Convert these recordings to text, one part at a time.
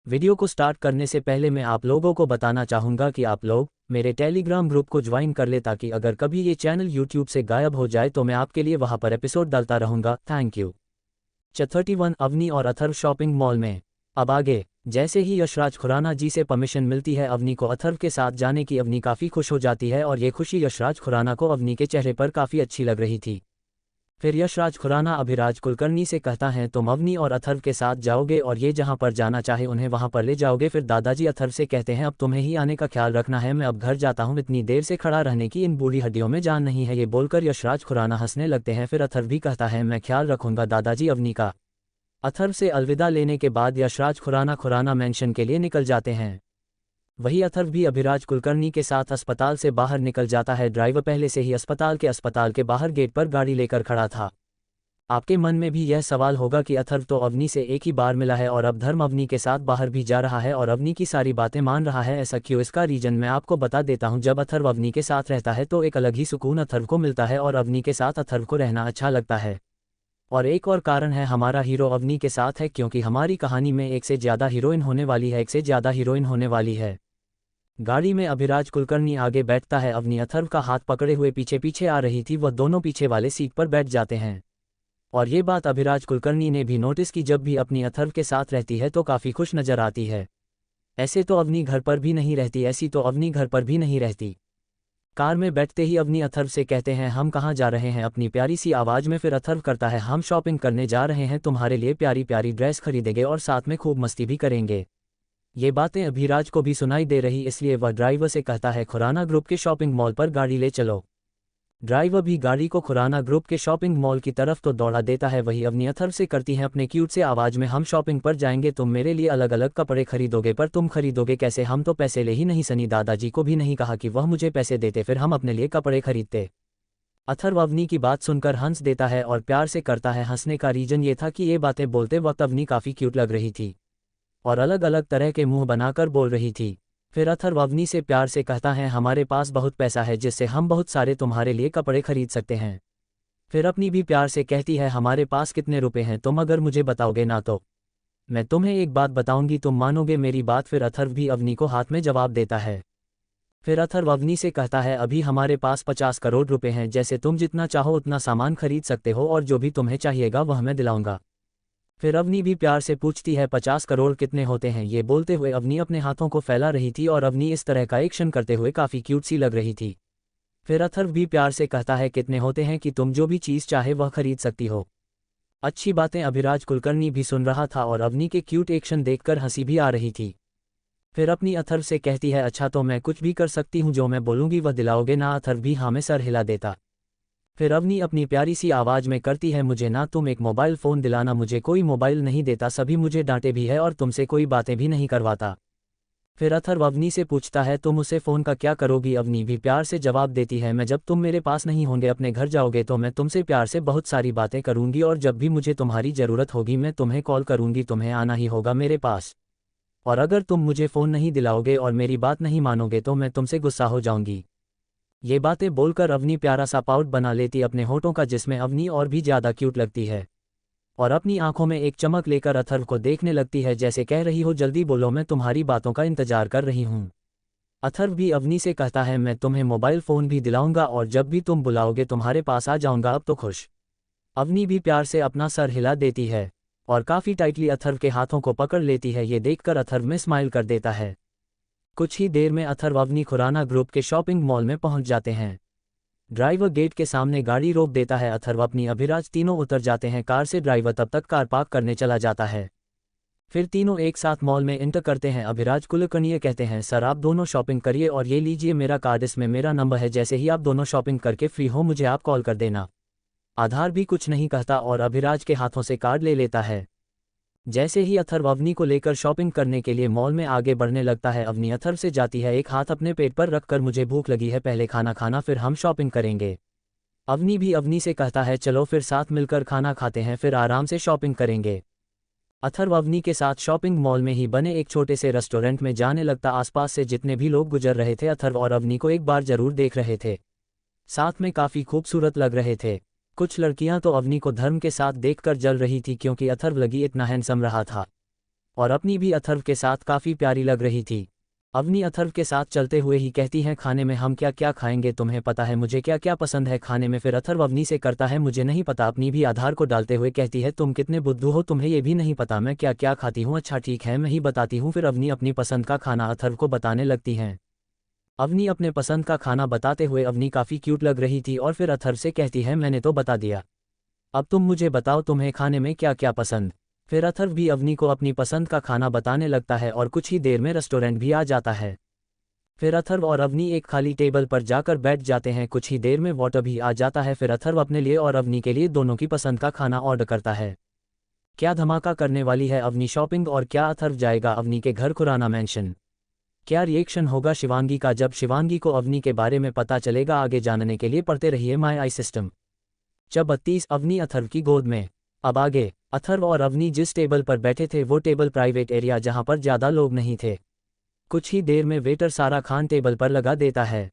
Video को start करने से पहले मैं आप लोगों को बताना चाहूँगा कि आप लोग मेरे टेलीग्राम ग्रुप को ज्वाइन कर ले ताकि अगर कभी ये चैनल यूट्यूब से गायब हो जाए तो मैं आपके लिए वहाँ पर एपिसोड डालता रहूँगा। Thank you. 31 अवनी और अथर्व शॉपिंग मॉल में। अब आगे जैसे ही यशराज खुराना जी से परमिशन मिलती है अवनी को अथर्व के साथ जाने की, अवनी काफ़ी खुश हो जाती है और ये खुशी यशराज खुराना को अवनी के चेहरे पर काफ़ी अच्छी लग रही थी। फिर यशराज खुराना अभिराज कुलकर्णी से कहता है तुम अवनी और अथर्व के साथ जाओगे और ये जहाँ पर जाना चाहे उन्हें वहाँ पर ले जाओगे। फिर दादाजी अथर्व से कहते हैं अब तुम्हें ही आने का ख्याल रखना है, मैं अब घर जाता हूँ, इतनी देर से खड़ा रहने की इन बूढ़ी हड्डियों में जान नहीं है। ये बोलकर यशराज खुराना हंसने लगते हैं। फिर अथर्व भी कहता है मैं ख्याल रखूंगा दादाजी अवनी का। अथर्व से अलविदा लेने के बाद यशराज खुराना मेंशन के लिए निकल जाते हैं। वही अथर्व भी अभिराज कुलकर्णी के साथ अस्पताल से बाहर निकल जाता है। ड्राइवर पहले से ही अस्पताल के बाहर गेट पर गाड़ी लेकर खड़ा था। आपके मन में भी यह सवाल होगा कि अथर्व तो अवनी से एक ही बार मिला है और अब धर्म अवनी के साथ बाहर भी जा रहा है और अवनी की सारी बातें मान रहा है, ऐसा क्यों? इसका रीजन मैं आपको बता देता हूं। जब अथर्व अवनी के साथ रहता है तो एक अलग ही सुकून अथर्व को मिलता है और अवनी के साथ अथर्व को रहना अच्छा लगता है। और एक और कारण है, हमारा हीरो अवनी के साथ है क्योंकि हमारी कहानी में एक से ज़्यादा हीरोइन होने वाली है। गाड़ी में अभिराज कुलकर्णी आगे बैठता है, अवनी अथर्व का हाथ पकड़े हुए पीछे पीछे आ रही थी। वह दोनों पीछे वाले सीट पर बैठ जाते हैं और ये बात अभिराज कुलकर्णी ने भी नोटिस की, जब भी अपनी अथर्व के साथ रहती है तो काफ़ी खुश नजर आती है। ऐसे तो अवनी घर पर भी नहीं रहती। कार में बैठते ही अवनी अथर्व से कहते हैं हम कहाँ जा रहे हैं, अपनी प्यारी सी आवाज़ में। फिर अथर्व करता है हम शॉपिंग करने जा रहे हैं, तुम्हारे लिए प्यारी प्यारी ड्रेस खरीदेंगे और साथ में खूब मस्ती भी करेंगे। ये बातें अभिराज को भी सुनाई दे रही, इसलिए वह ड्राइवर से कहता है खुराना ग्रुप के शॉपिंग मॉल पर गाड़ी ले चलो। ड्राइवर भी गाड़ी को खुराना ग्रुप के शॉपिंग मॉल की तरफ तो दौड़ा देता है। वही अवनी अथर्व से करती है अपने क्यूट से आवाज़ में हम शॉपिंग पर जाएंगे, तुम मेरे लिए अलग अलग कपड़े खरीदोगे, पर तुम खरीदोगे कैसे? हम तो पैसे ले ही नहीं, सनी दादाजी को भी नहीं कहा कि वह मुझे पैसे देते, फिर हम अपने लिए कपड़े खरीदते। अथर्व अवनी की बात सुनकर हंस देता है और प्यार से करता है। हंसने का रीजन ये था कि ये बातें बोलते वक्त अवनी काफ़ी क्यूट लग रही थी और अलग अलग तरह के मुंह बनाकर बोल रही थी। फिर अथर्व अवनी से प्यार से कहता है हमारे पास बहुत पैसा है जिससे हम बहुत सारे तुम्हारे लिए कपड़े खरीद सकते हैं। फिर अपनी भी प्यार से कहती है हमारे पास कितने रुपए हैं, तुम अगर मुझे बताओगे ना तो मैं तुम्हें एक बात बताऊंगी, तुम मानोगे मेरी बात? फिर अथर्व भी अवनी को हाथ में जवाब देता है। फिर अथर्व अवनी से कहता है अभी हमारे पास 50 करोड़ रुपए हैं, जैसे तुम जितना चाहो उतना सामान खरीद सकते हो और जो भी तुम्हें चाहिएगा वह मैं दिलाऊंगा। फिर अवनी भी प्यार से पूछती है 50 करोड़ कितने होते हैं? ये बोलते हुए अवनी अपने हाथों को फैला रही थी और अवनी इस तरह का एक्शन करते हुए काफ़ी क्यूट सी लग रही थी। फिर अथर्व भी प्यार से कहता है कितने होते हैं कि तुम जो भी चीज़ चाहे वह खरीद सकती हो। अच्छी बातें अभिराज कुलकर्णी भी सुन रहा था और अवनी के क्यूट एक्शन देखकर हंसी भी आ रही थी। फिर अपनी अथर्व से कहती है अच्छा तो मैं कुछ भी कर सकती हूँ, जो मैं बोलूँगी वह दिलाओगे ना? अथर्व भी हाँ में सर हिला देता। फिर अवनी अपनी प्यारी सी आवाज़ में करती है मुझे ना तुम एक मोबाइल फ़ोन दिलाना, मुझे कोई मोबाइल नहीं देता, सभी मुझे डांटे भी है और तुमसे कोई बातें भी नहीं करवाता। फिर अथर्व अवनी से पूछता है तुम उसे फ़ोन का क्या करोगी? अवनी भी प्यार से जवाब देती है मैं जब तुम मेरे पास नहीं होंगे, अपने घर जाओगे तो मैं तुमसे प्यार से बहुत सारी बातें करूँगी और जब भी मुझे तुम्हारी ज़रूरत होगी मैं तुम्हें कॉल करूँगी, तुम्हें आना ही होगा मेरे पास। और अगर तुम मुझे फ़ोन नहीं दिलाओगे और मेरी बात नहीं मानोगे तो मैं तुमसे गुस्सा हो जाऊँगी। ये बातें बोलकर अवनी प्यारा सा पाउट बना लेती अपने होठों का, जिसमें अवनी और भी ज़्यादा क्यूट लगती है और अपनी आंखों में एक चमक लेकर अथर्व को देखने लगती है, जैसे कह रही हो जल्दी बोलो, मैं तुम्हारी बातों का इंतजार कर रही हूँ। अथर्व भी अवनी से कहता है मैं तुम्हें मोबाइल फ़ोन भी दिलाऊंगा और जब भी तुम बुलाओगे तुम्हारे पास आ जाऊंगा, अब तो खुश? अवनी भी प्यार से अपना सर हिला देती है और काफ़ी टाइटली अथर्व के हाथों को पकड़ लेती है। ये देखकर अथर्व में स्माइल कर देता है। कुछ ही देर में अथर्व अवनी खुराना ग्रुप के शॉपिंग मॉल में पहुंच जाते हैं। ड्राइवर गेट के सामने गाड़ी रोक देता है। अथर्व अपनी अभिराज तीनों उतर जाते हैं कार से। ड्राइवर तब तक कार पार्क करने चला जाता है। फिर तीनों एक साथ मॉल में एंटर करते हैं। अभिराज कुलकर्णी कहते हैं सर आप दोनों शॉपिंग करिए और ये लीजिए मेरा कार्ड, इसमें मेरा नंबर है, जैसे ही आप दोनों शॉपिंग करके फ्री हो मुझे आप कॉल कर देना। आधार भी कुछ नहीं कहता और अभिराज के हाथों से कार्ड ले लेता है। जैसे ही अथर्व अवनी को लेकर शॉपिंग करने के लिए मॉल में आगे बढ़ने लगता है, अवनी अथर्व से जाती है एक हाथ अपने पेट पर रखकर मुझे भूख लगी है, पहले खाना खाना फिर हम शॉपिंग करेंगे। अवनी भी अवनी से कहता है चलो फिर साथ मिलकर खाना खाते हैं, फिर आराम से शॉपिंग करेंगे। अथर्व अवनी के साथ शॉपिंग मॉल में ही बने एक छोटे से रेस्टोरेंट में जाने लगता। आसपास से जितने भी लोग गुजर रहे थे अथर्व और अवनी को एक बार जरूर देख रहे थे, साथ में काफ़ी खूबसूरत लग रहे थे। कुछ लड़कियां तो अवनी को धर्म के साथ देखकर जल रही थी क्योंकि अथर्व लगी इतना हैंडसम रहा था। और अवनी भी अथर्व के साथ काफ़ी प्यारी लग रही थी। अवनी अथर्व के साथ चलते हुए ही कहती हैं, खाने में हम क्या क्या खाएंगे, तुम्हें पता है मुझे क्या क्या पसंद है खाने में। फिर अथर्व अवनी से करता है, मुझे नहीं पता। अपनी भी आधार को डालते हुए कहती है, तुम कितने बुद्धू हो, तुम्हें ये भी नहीं पता मैं क्या क्या खाती हूँ। अच्छा ठीक है, मैं ही बताती हूँ। फिर अवनी अपनी पसंद का खाना अथर्व को बताने लगती हैं। अवनी अपने पसंद का खाना बताते हुए अवनी काफ़ी क्यूट लग रही थी और फिर अथर्व से कहती है, मैंने तो बता दिया, अब तुम मुझे बताओ तुम्हें खाने में क्या क्या पसंद। फिर अथर्व भी अवनी को अपनी पसंद का खाना बताने लगता है और कुछ ही देर में रेस्टोरेंट भी आ जाता है। फिर अथर्व और अवनी एक खाली टेबल पर जाकर बैठ जाते हैं। कुछ ही देर में वाटर भी आ जाता है। फिर अथर्व अपने लिए और अवनी के लिए दोनों की पसंद का खाना ऑर्डर करता है। क्या धमाका करने वाली है अवनी शॉपिंग, और क्या अथर्व जाएगा अवनी के घर खुराना मैंशन। क्या रिएक्शन होगा शिवांगी का जब शिवांगी को अवनी के बारे में पता चलेगा। आगे जानने के लिए पढ़ते रहिए माय आई सिस्टम। जब 32 अवनी अथर्व की गोद में। अब आगे अथर्व और अवनी जिस टेबल पर बैठे थे वो टेबल प्राइवेट एरिया जहां पर ज़्यादा लोग नहीं थे। कुछ ही देर में वेटर सारा खान टेबल पर लगा देता है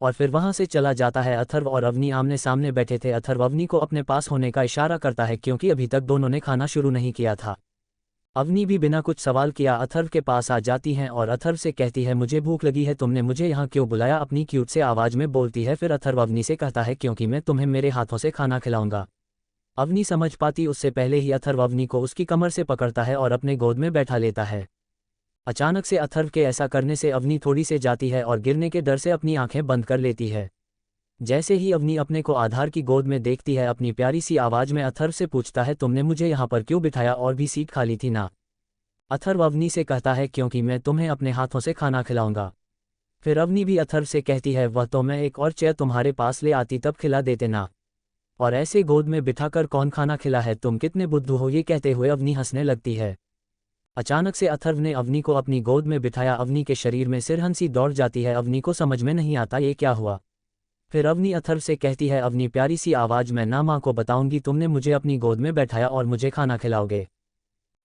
और फिर वहां से चला जाता है। अथर्व और अवनी आमने सामने बैठे थे। अथर्व अवनी को अपने पास होने का इशारा करता है क्योंकि अभी तक दोनों ने खाना शुरू नहीं किया था। अवनी भी बिना कुछ सवाल किया अथर्व के पास आ जाती हैं और अथर्व से कहती है, मुझे भूख लगी है, तुमने मुझे यहाँ क्यों बुलाया, अपनी क्यूट से आवाज़ में बोलती है। फिर अथर्व अवनी से कहता है, क्योंकि मैं तुम्हें मेरे हाथों से खाना खिलाऊंगा। अवनी समझ पाती उससे पहले ही अथर्व अवनी को उसकी कमर से पकड़ता है और अपने गोद में बैठा लेता है। अचानक से अथर्व के ऐसा करने से अवनी थोड़ी से जाती है और गिरने के डर से अपनी आंखें बंद कर लेती है। जैसे ही अवनी अपने को आधार की गोद में देखती है अपनी प्यारी सी आवाज़ में अथर्व से पूछता है, तुमने मुझे यहाँ पर क्यों बिठाया और भी सीट खाली थी ना। अथर्व अवनी से कहता है, क्योंकि मैं तुम्हें अपने हाथों से खाना खिलाऊंगा। फिर अवनी भी अथर्व से कहती है, वह तो मैं एक और चेयर तुम्हारे पास ले आती तब खिला देते ना, और ऐसे गोद में बिठाकर कौन खाना खिला है, तुम कितने बुद्धू हो। ये कहते हुए अवनी हंसने लगती है। अचानक से अथर्व ने अवनी को अपनी गोद में बिठाया। अवनी के शरीर में सिरहंसी दौड़ जाती है। अवनी को समझ में नहीं आता ये क्या हुआ। फिर अवनी अथर्व से कहती है, अवनी प्यारी सी आवाज़ में, ना माँ को बताऊंगी तुमने मुझे अपनी गोद में बैठाया और मुझे खाना खिलाओगे।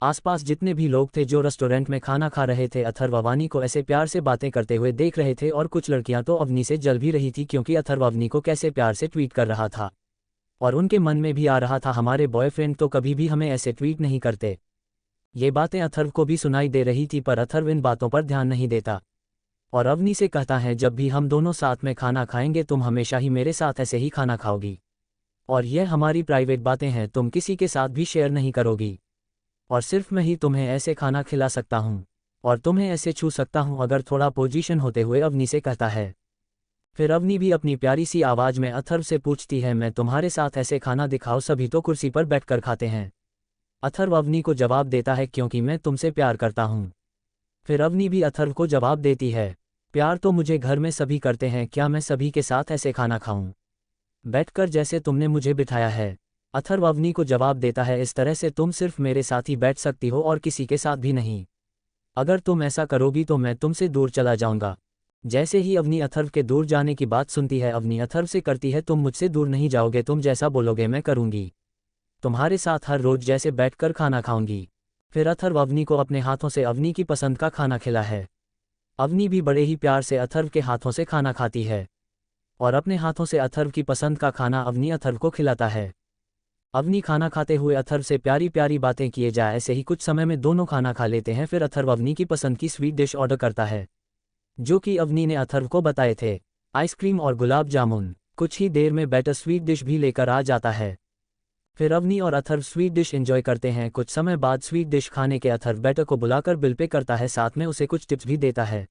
आसपास जितने भी लोग थे जो रेस्टोरेंट में खाना खा रहे थे अथर्व अवनी को ऐसे प्यार से बातें करते हुए देख रहे थे और कुछ लड़कियां तो अवनी से जल भी रही थी क्योंकि अथर्व अवनी को कैसे प्यार से ट्वीट कर रहा था और उनके मन में भी आ रहा था, हमारे बॉयफ्रेंड तो कभी भी हमें ऐसे ट्वीट नहीं करते। ये बातें अथर्व को भी सुनाई दे रही थी पर अथर्व इन बातों पर ध्यान नहीं देता और अवनी से कहता है, जब भी हम दोनों साथ में खाना खाएंगे तुम हमेशा ही मेरे साथ ऐसे ही खाना खाओगी और यह हमारी प्राइवेट बातें हैं, तुम किसी के साथ भी शेयर नहीं करोगी और सिर्फ मैं ही तुम्हें ऐसे खाना खिला सकता हूँ और तुम्हें ऐसे छू सकता हूँ अगर थोड़ा पोजीशन होते हुए अवनी से कहता है। फिर अवनी भी अपनी प्यारी सी आवाज़ में अथर्व से पूछती है, मैं तुम्हारे साथ ऐसे खाना दिखाओ, सभी तो कुर्सी पर बैठकर खाते हैं। अथर्व अवनी को जवाब देता है, क्योंकि मैं तुमसे प्यार करता हूँ। फिर अवनी भी अथर्व को जवाब देती है, प्यार तो मुझे घर में सभी करते हैं, क्या मैं सभी के साथ ऐसे खाना खाऊं बैठकर जैसे तुमने मुझे बिठाया है। अथर्व अवनी को जवाब देता है, इस तरह से तुम सिर्फ मेरे साथ ही बैठ सकती हो और किसी के साथ भी नहीं। अगर तुम ऐसा करोगी तो मैं तुमसे दूर चला जाऊंगा। जैसे ही अवनी अथर्व के दूर जाने की बात सुनती है अवनी अथर्व से करती है, तुम मुझसे दूर नहीं जाओगे, तुम जैसा बोलोगे मैं करूंगी, तुम्हारे साथ हर रोज जैसे बैठकर खाना खाऊंगी। फिर अथर्व अवनी को अपने हाथों से अवनी की पसंद का खाना खिला है। अवनी भी बड़े ही प्यार से अथर्व के हाथों से खाना खाती है और अपने हाथों से अथर्व की पसंद का खाना अवनी अथर्व को खिलाता है। अवनी खाना खाते हुए अथर्व से प्यारी प्यारी बातें किए जाए, ऐसे ही कुछ समय में दोनों खाना खा लेते हैं। फिर अथर्व अवनी की पसंद की स्वीट डिश ऑर्डर करता है जो कि अवनी ने अथर्व को बताए थे, आइसक्रीम और गुलाब जामुन। कुछ ही देर में बैटर स्वीट डिश भी लेकर आ जाता है। फिर अवनी और अथर्व स्वीट डिश एंजॉय करते हैं। कुछ समय बाद स्वीट डिश खाने के अथर्व बैटर को बुलाकर बिल पे करता है, साथ में उसे कुछ टिप्स भी देता है।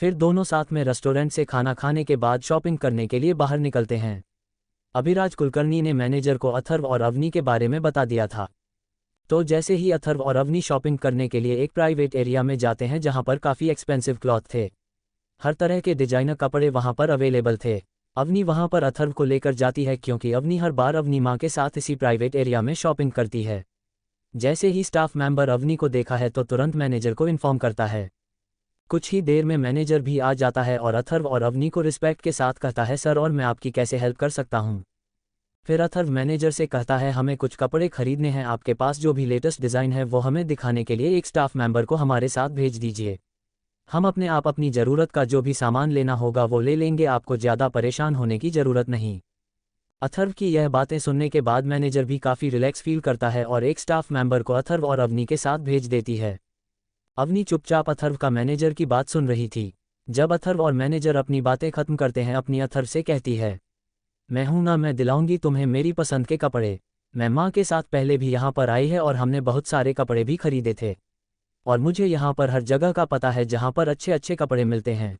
फिर दोनों साथ में रेस्टोरेंट से खाना खाने के बाद शॉपिंग करने के लिए बाहर निकलते हैं। अभिराज कुलकर्णी ने मैनेजर को अथर्व और अवनी के बारे में बता दिया था, तो जैसे ही अथर्व और अवनी शॉपिंग करने के लिए एक प्राइवेट एरिया में जाते हैं जहां पर काफ़ी एक्सपेंसिव क्लॉथ थे, हर तरह के डिजाइनर कपड़े वहां पर अवेलेबल थे। अवनी वहां पर अथर्व को लेकर जाती है क्योंकि अवनी हर बार अवनी माँ के साथ इसी प्राइवेट एरिया में शॉपिंग करती है। जैसे ही स्टाफ मेंबर अवनी को देखा है तो तुरंत मैनेजर को इन्फॉर्म करता है। कुछ ही देर में मैनेजर भी आ जाता है और अथर्व और अवनी को रिस्पेक्ट के साथ कहता है, सर और मैं आपकी कैसे हेल्प कर सकता हूँ। फिर अथर्व मैनेजर से कहता है, हमें कुछ कपड़े खरीदने हैं, आपके पास जो भी लेटेस्ट डिज़ाइन है वो हमें दिखाने के लिए एक स्टाफ मेंबर को हमारे साथ भेज दीजिए। हम अपने आप अपनी ज़रूरत का जो भी सामान लेना होगा वो ले लेंगे, आपको ज़्यादा परेशान होने की ज़रूरत नहीं। अथर्व की यह बातें सुनने के बाद मैनेजर भी काफ़ी रिलैक्स फील करता है और एक स्टाफ मेंबर को अथर्व और अवनी के साथ भेज देती है। अवनी चुपचाप अथर्व का मैनेजर की बात सुन रही थी। जब अथर्व और मैनेजर अपनी बातें खत्म करते हैं, अपनी अथर्व से कहती है, मैं हूं ना, मैं दिलाऊंगी तुम्हें मेरी पसंद के कपड़े। मैं माँ के साथ पहले भी यहाँ पर आई है और हमने बहुत सारे कपड़े भी खरीदे थे, और मुझे यहाँ पर हर जगह का पता है जहाँ पर अच्छे अच्छे कपड़े मिलते हैं।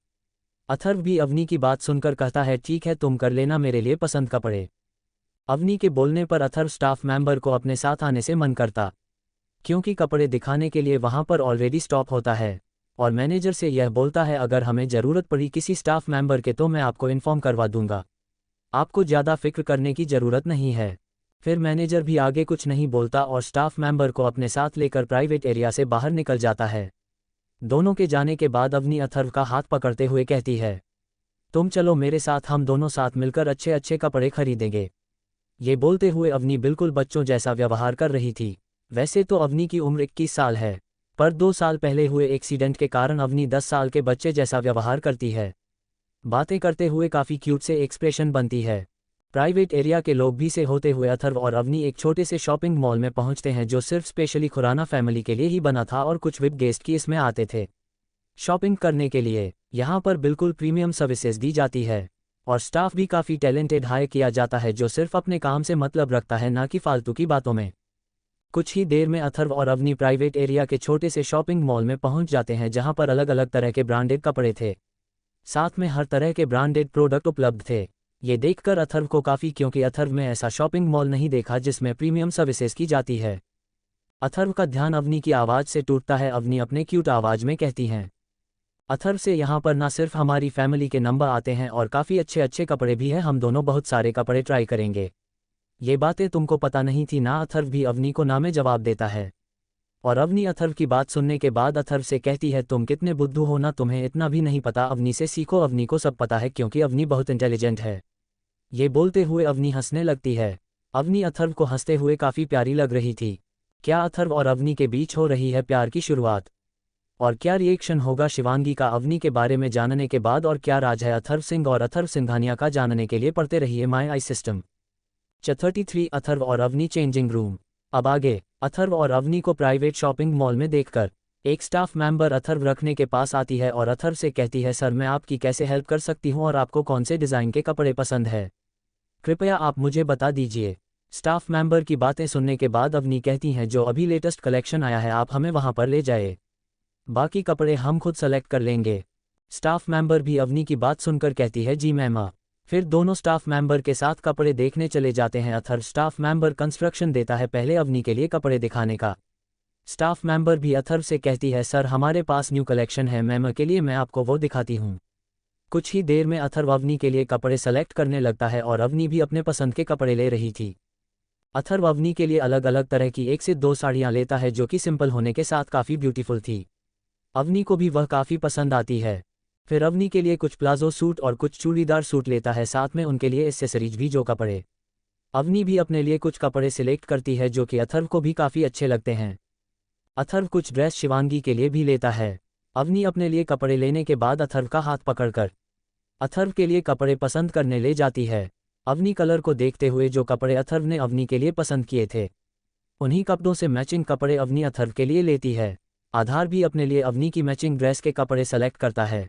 अथर्व भी अवनी की बात सुनकर कहता है, ठीक है, तुम कर लेना मेरे लिए पसंद कपड़े। अवनी के बोलने पर अथर्व स्टाफ मेंबर को अपने साथ आने से मन करता, क्योंकि कपड़े दिखाने के लिए वहाँ पर ऑलरेडी स्टॉक होता है, और मैनेजर से यह बोलता है, अगर हमें ज़रूरत पड़ी किसी स्टाफ मेंबर के तो मैं आपको इन्फॉर्म करवा दूंगा, आपको ज़्यादा फिक्र करने की ज़रूरत नहीं है। फिर मैनेजर भी आगे कुछ नहीं बोलता और स्टाफ मेंबर को अपने साथ लेकर प्राइवेट एरिया से बाहर निकल जाता है। दोनों के जाने के बाद अवनी अथर्व का हाथ पकड़ते हुए कहती है, तुम चलो मेरे साथ, हम दोनों साथ मिलकर अच्छे अच्छे कपड़े खरीदेंगे। ये बोलते हुए अवनी बिल्कुल बच्चों जैसा व्यवहार कर रही थी। वैसे तो अवनी की उम्र 21 साल है, पर 2 साल पहले हुए एक्सीडेंट के कारण अवनी 10 साल के बच्चे जैसा व्यवहार करती है। बातें करते हुए काफ़ी क्यूट से एक्सप्रेशन बनती है। प्राइवेट एरिया के लोग भी से होते हुए अथर्व और अवनी एक छोटे से शॉपिंग मॉल में पहुंचते हैं, जो सिर्फ स्पेशली खुराना फैमिली के लिए ही बना था और कुछ विप गेस्ट की इसमें आते थे शॉपिंग करने के लिए। यहाँ पर बिल्कुल प्रीमियम सर्विसेज दी जाती है और स्टाफ भी काफ़ी टैलेंटेड हायर किया जाता है, जो सिर्फ अपने काम से मतलब रखता है, ना कि फालतू की बातों में। कुछ ही देर में अथर्व और अवनी प्राइवेट एरिया के छोटे से शॉपिंग मॉल में पहुंच जाते हैं, जहां पर अलग अलग तरह के ब्रांडेड कपड़े थे, साथ में हर तरह के ब्रांडेड प्रोडक्ट उपलब्ध थे। ये देखकर अथर्व को काफ़ी, क्योंकि अथर्व में ऐसा शॉपिंग मॉल नहीं देखा जिसमें प्रीमियम सर्विसेज की जाती है। अथर्व का ध्यान अवनी की आवाज़ से टूटता है। अवनी अपने क्यूट आवाज़ में कहती हैं, अथर्व से यहाँ पर ना सिर्फ हमारी फैमिली के नंबर आते हैं और काफ़ी अच्छे अच्छे कपड़े भी हैं, हम दोनों बहुत सारे कपड़े ट्राई करेंगे। ये बातें तुमको पता नहीं थी ना? अथर्व भी अवनी को ना में जवाब देता है। और अवनी अथर्व की बात सुनने के बाद अथर्व से कहती है, तुम कितने बुद्धू हो ना, तुम्हें इतना भी नहीं पता, अवनी से सीखो, अवनी को सब पता है क्योंकि अवनी बहुत इंटेलिजेंट है। ये बोलते हुए अवनी हंसने लगती है। अवनी अथर्व को हंसते हुए काफ़ी प्यारी लग रही थी। क्या अथर्व और अवनी के बीच हो रही है प्यार की शुरुआत? और क्या रिएक्शन होगा शिवांगी का अवनी के बारे में जानने के बाद? और क्या राज है अथर्व सिंह और अथर्व सिंघानिया का? जानने के लिए पढ़ते रहिए माय आई सिस्टम। 33 अथर्व और अवनी चेंजिंग रूम। अब आगे। अथर्व और अवनी को प्राइवेट शॉपिंग मॉल में देखकर एक स्टाफ मेंबर अथर्व रखने के पास आती है और अथर्व से कहती है, सर मैं आपकी कैसे हेल्प कर सकती हूँ और आपको कौन से डिज़ाइन के कपड़े पसंद है, कृपया आप मुझे बता दीजिए। स्टाफ मेंबर की बातें सुनने के बाद अवनी कहती हैं, जो अभी लेटेस्ट कलेक्शन आया है आप हमें वहाँ पर ले जाए, बाकी कपड़े हम खुद सेलेक्ट कर लेंगे। स्टाफ मेंबर भी अवनी की बात सुनकर कहती है, जी मैम। फिर दोनों स्टाफ मेंबर के साथ कपड़े देखने चले जाते हैं। अथर्व स्टाफ मेंबर कंस्ट्रक्शन देता है पहले अवनी के लिए कपड़े दिखाने का। स्टाफ मेंबर भी अथर्व से कहती है, सर हमारे पास न्यू कलेक्शन है मैम के लिए, मैं आपको वो दिखाती हूँ। कुछ ही देर में अथर्व अवनी के लिए कपड़े सेलेक्ट करने लगता है और अवनी भी अपने पसंद के कपड़े ले रही थी। अथर्व अवनी के लिए अलग अलग तरह की 1 से 2 साड़ियाँ लेता है, जो कि सिंपल होने के साथ काफ़ी ब्यूटीफुल थी। अवनी को भी वह काफ़ी पसंद आती है। फिर अवनी के लिए कुछ प्लाजो सूट और कुछ चूड़ीदार सूट लेता है, साथ में उनके लिए एक्सेसरीज भी जो कपड़े। अवनी भी अपने लिए कुछ कपड़े सिलेक्ट करती है जो कि अथर्व को भी काफ़ी अच्छे लगते हैं। अथर्व कुछ ड्रेस शिवांगी के लिए भी लेता है। अवनी अपने लिए कपड़े लेने के बाद अथर्व का हाथ पकड़कर अथर्व के लिए कपड़े पसंद करने ले जाती है। अवनी कलर को देखते हुए जो कपड़े अथर्व ने अवनी के लिए पसंद किए थे, उन्हीं कपड़ों से मैचिंग कपड़े अवनी अथर्व के लिए लेती है। आधार भी अपने लिए अवनी की मैचिंग ड्रेस के कपड़े सेलेक्ट करता है।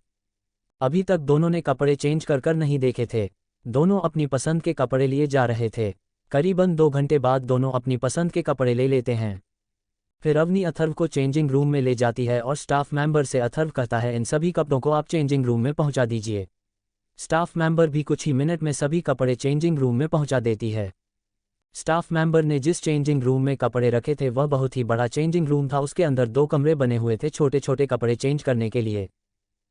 अभी तक दोनों ने कपड़े चेंज कर नहीं देखे थे, दोनों अपनी पसंद के कपड़े लिए जा रहे थे। करीबन 2 घंटे बाद दोनों अपनी पसंद के कपड़े ले लेते हैं। फिर अवनी अथर्व को चेंजिंग रूम में ले जाती है और स्टाफ मेंबर से अथर्व कहता है, इन सभी कपड़ों को आप चेंजिंग रूम में पहुंचा दीजिए। स्टाफ मेंबर भी कुछ ही मिनट में सभी कपड़े चेंजिंग रूम में पहुंचा देती है। स्टाफ मेंबर ने जिस चेंजिंग रूम में कपड़े रखे थे वह बहुत ही बड़ा चेंजिंग रूम था। उसके अंदर 2 कमरे बने हुए थे छोटे छोटे कपड़े चेंज करने के लिए।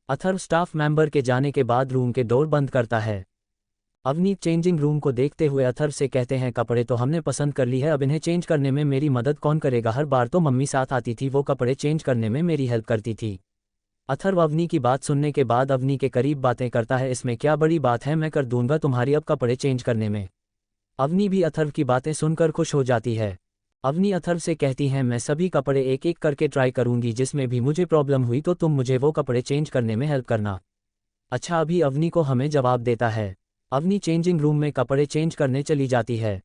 अथर्व स्टाफ मेंबर के जाने के बाद रूम के डोर बंद करता है। अवनी चेंजिंग रूम को देखते हुए अथर्व से कहते हैं, कपड़े तो हमने पसंद कर ली है, अब इन्हें चेंज करने में मेरी मदद कौन करेगा? हर बार तो मम्मी साथ आती थी, वो कपड़े चेंज करने में मेरी हेल्प करती थी। अथर्व अवनी की बात सुनने के बाद अवनी के करीब बातें करता है, इसमें क्या बड़ी बात है, मैं कर दूंगा तुम्हारी अब कपड़े चेंज करने में। अवनी भी अथर्व की बातें सुनकर खुश हो जाती है। अवनी अथर्व से कहती हैं, मैं सभी कपड़े एक एक करके ट्राई करूंगी, जिसमें भी मुझे प्रॉब्लम हुई तो तुम मुझे वो कपड़े चेंज करने में हेल्प करना। अच्छा, अभी अवनी को हमें जवाब देता है। अवनी चेंजिंग रूम में कपड़े चेंज करने चली जाती है।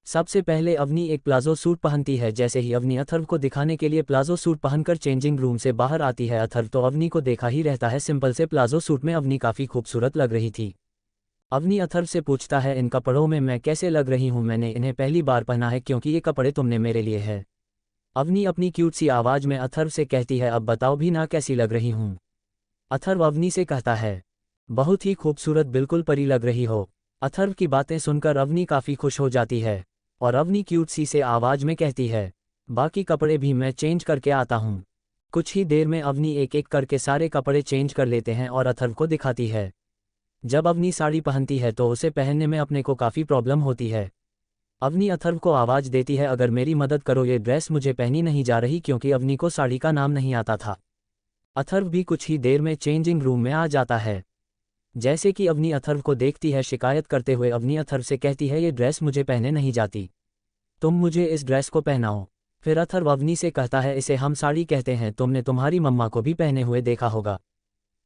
सबसे पहले अवनी एक प्लाजो सूट पहनती है। जैसे ही अवनी अथर्व को दिखाने के लिए प्लाजो सूट पहनकर चेंजिंग रूम से बाहर आती है, अथर्व तो अवनी को देखा ही रहता है। सिंपल से प्लाजो सूट में अवनी काफ़ी खूबसूरत लग रही थी। अवनी अथर्व से पूछता है, इन कपड़ों में मैं कैसे लग रही हूँ? मैंने इन्हें पहली बार पहना है क्योंकि ये कपड़े तुमने मेरे लिए है। अवनी अपनी क्यूट सी आवाज़ में अथर्व से कहती है, अब बताओ भी ना कैसी लग रही हूँ। अथर्व अवनी से कहता है, बहुत ही खूबसूरत, बिल्कुल परी लग रही हो। अथर्व की बातें सुनकर अवनी काफ़ी खुश हो जाती है और अवनी क्यूट सी से आवाज़ में कहती है, बाकी कपड़े भी मैं चेंज करके आता हूँ। कुछ ही देर में अवनी एक एक करके सारे कपड़े चेंज कर लेते हैं और अथर्व को दिखाती है। जब अवनी साड़ी पहनती है तो उसे पहनने में अपने को काफ़ी प्रॉब्लम होती है। अवनी अथर्व को आवाज़ देती है, अगर मेरी मदद करो, ये ड्रेस मुझे पहनी नहीं जा रही, क्योंकि अवनी को साड़ी का नाम नहीं आता था। अथर्व भी कुछ ही देर में चेंजिंग रूम में आ जाता है। जैसे कि अवनी अथर्व को देखती है, शिकायत करते हुए अवनी अथर्व से कहती है, ये ड्रेस मुझे पहने नहीं जाती, तुम मुझे इस ड्रेस को पहनाओ। फिर अथर्व अवनी से कहता है, इसे हम साड़ी कहते हैं, तुमने तुम्हारी मम्मा को भी पहने हुए देखा होगा।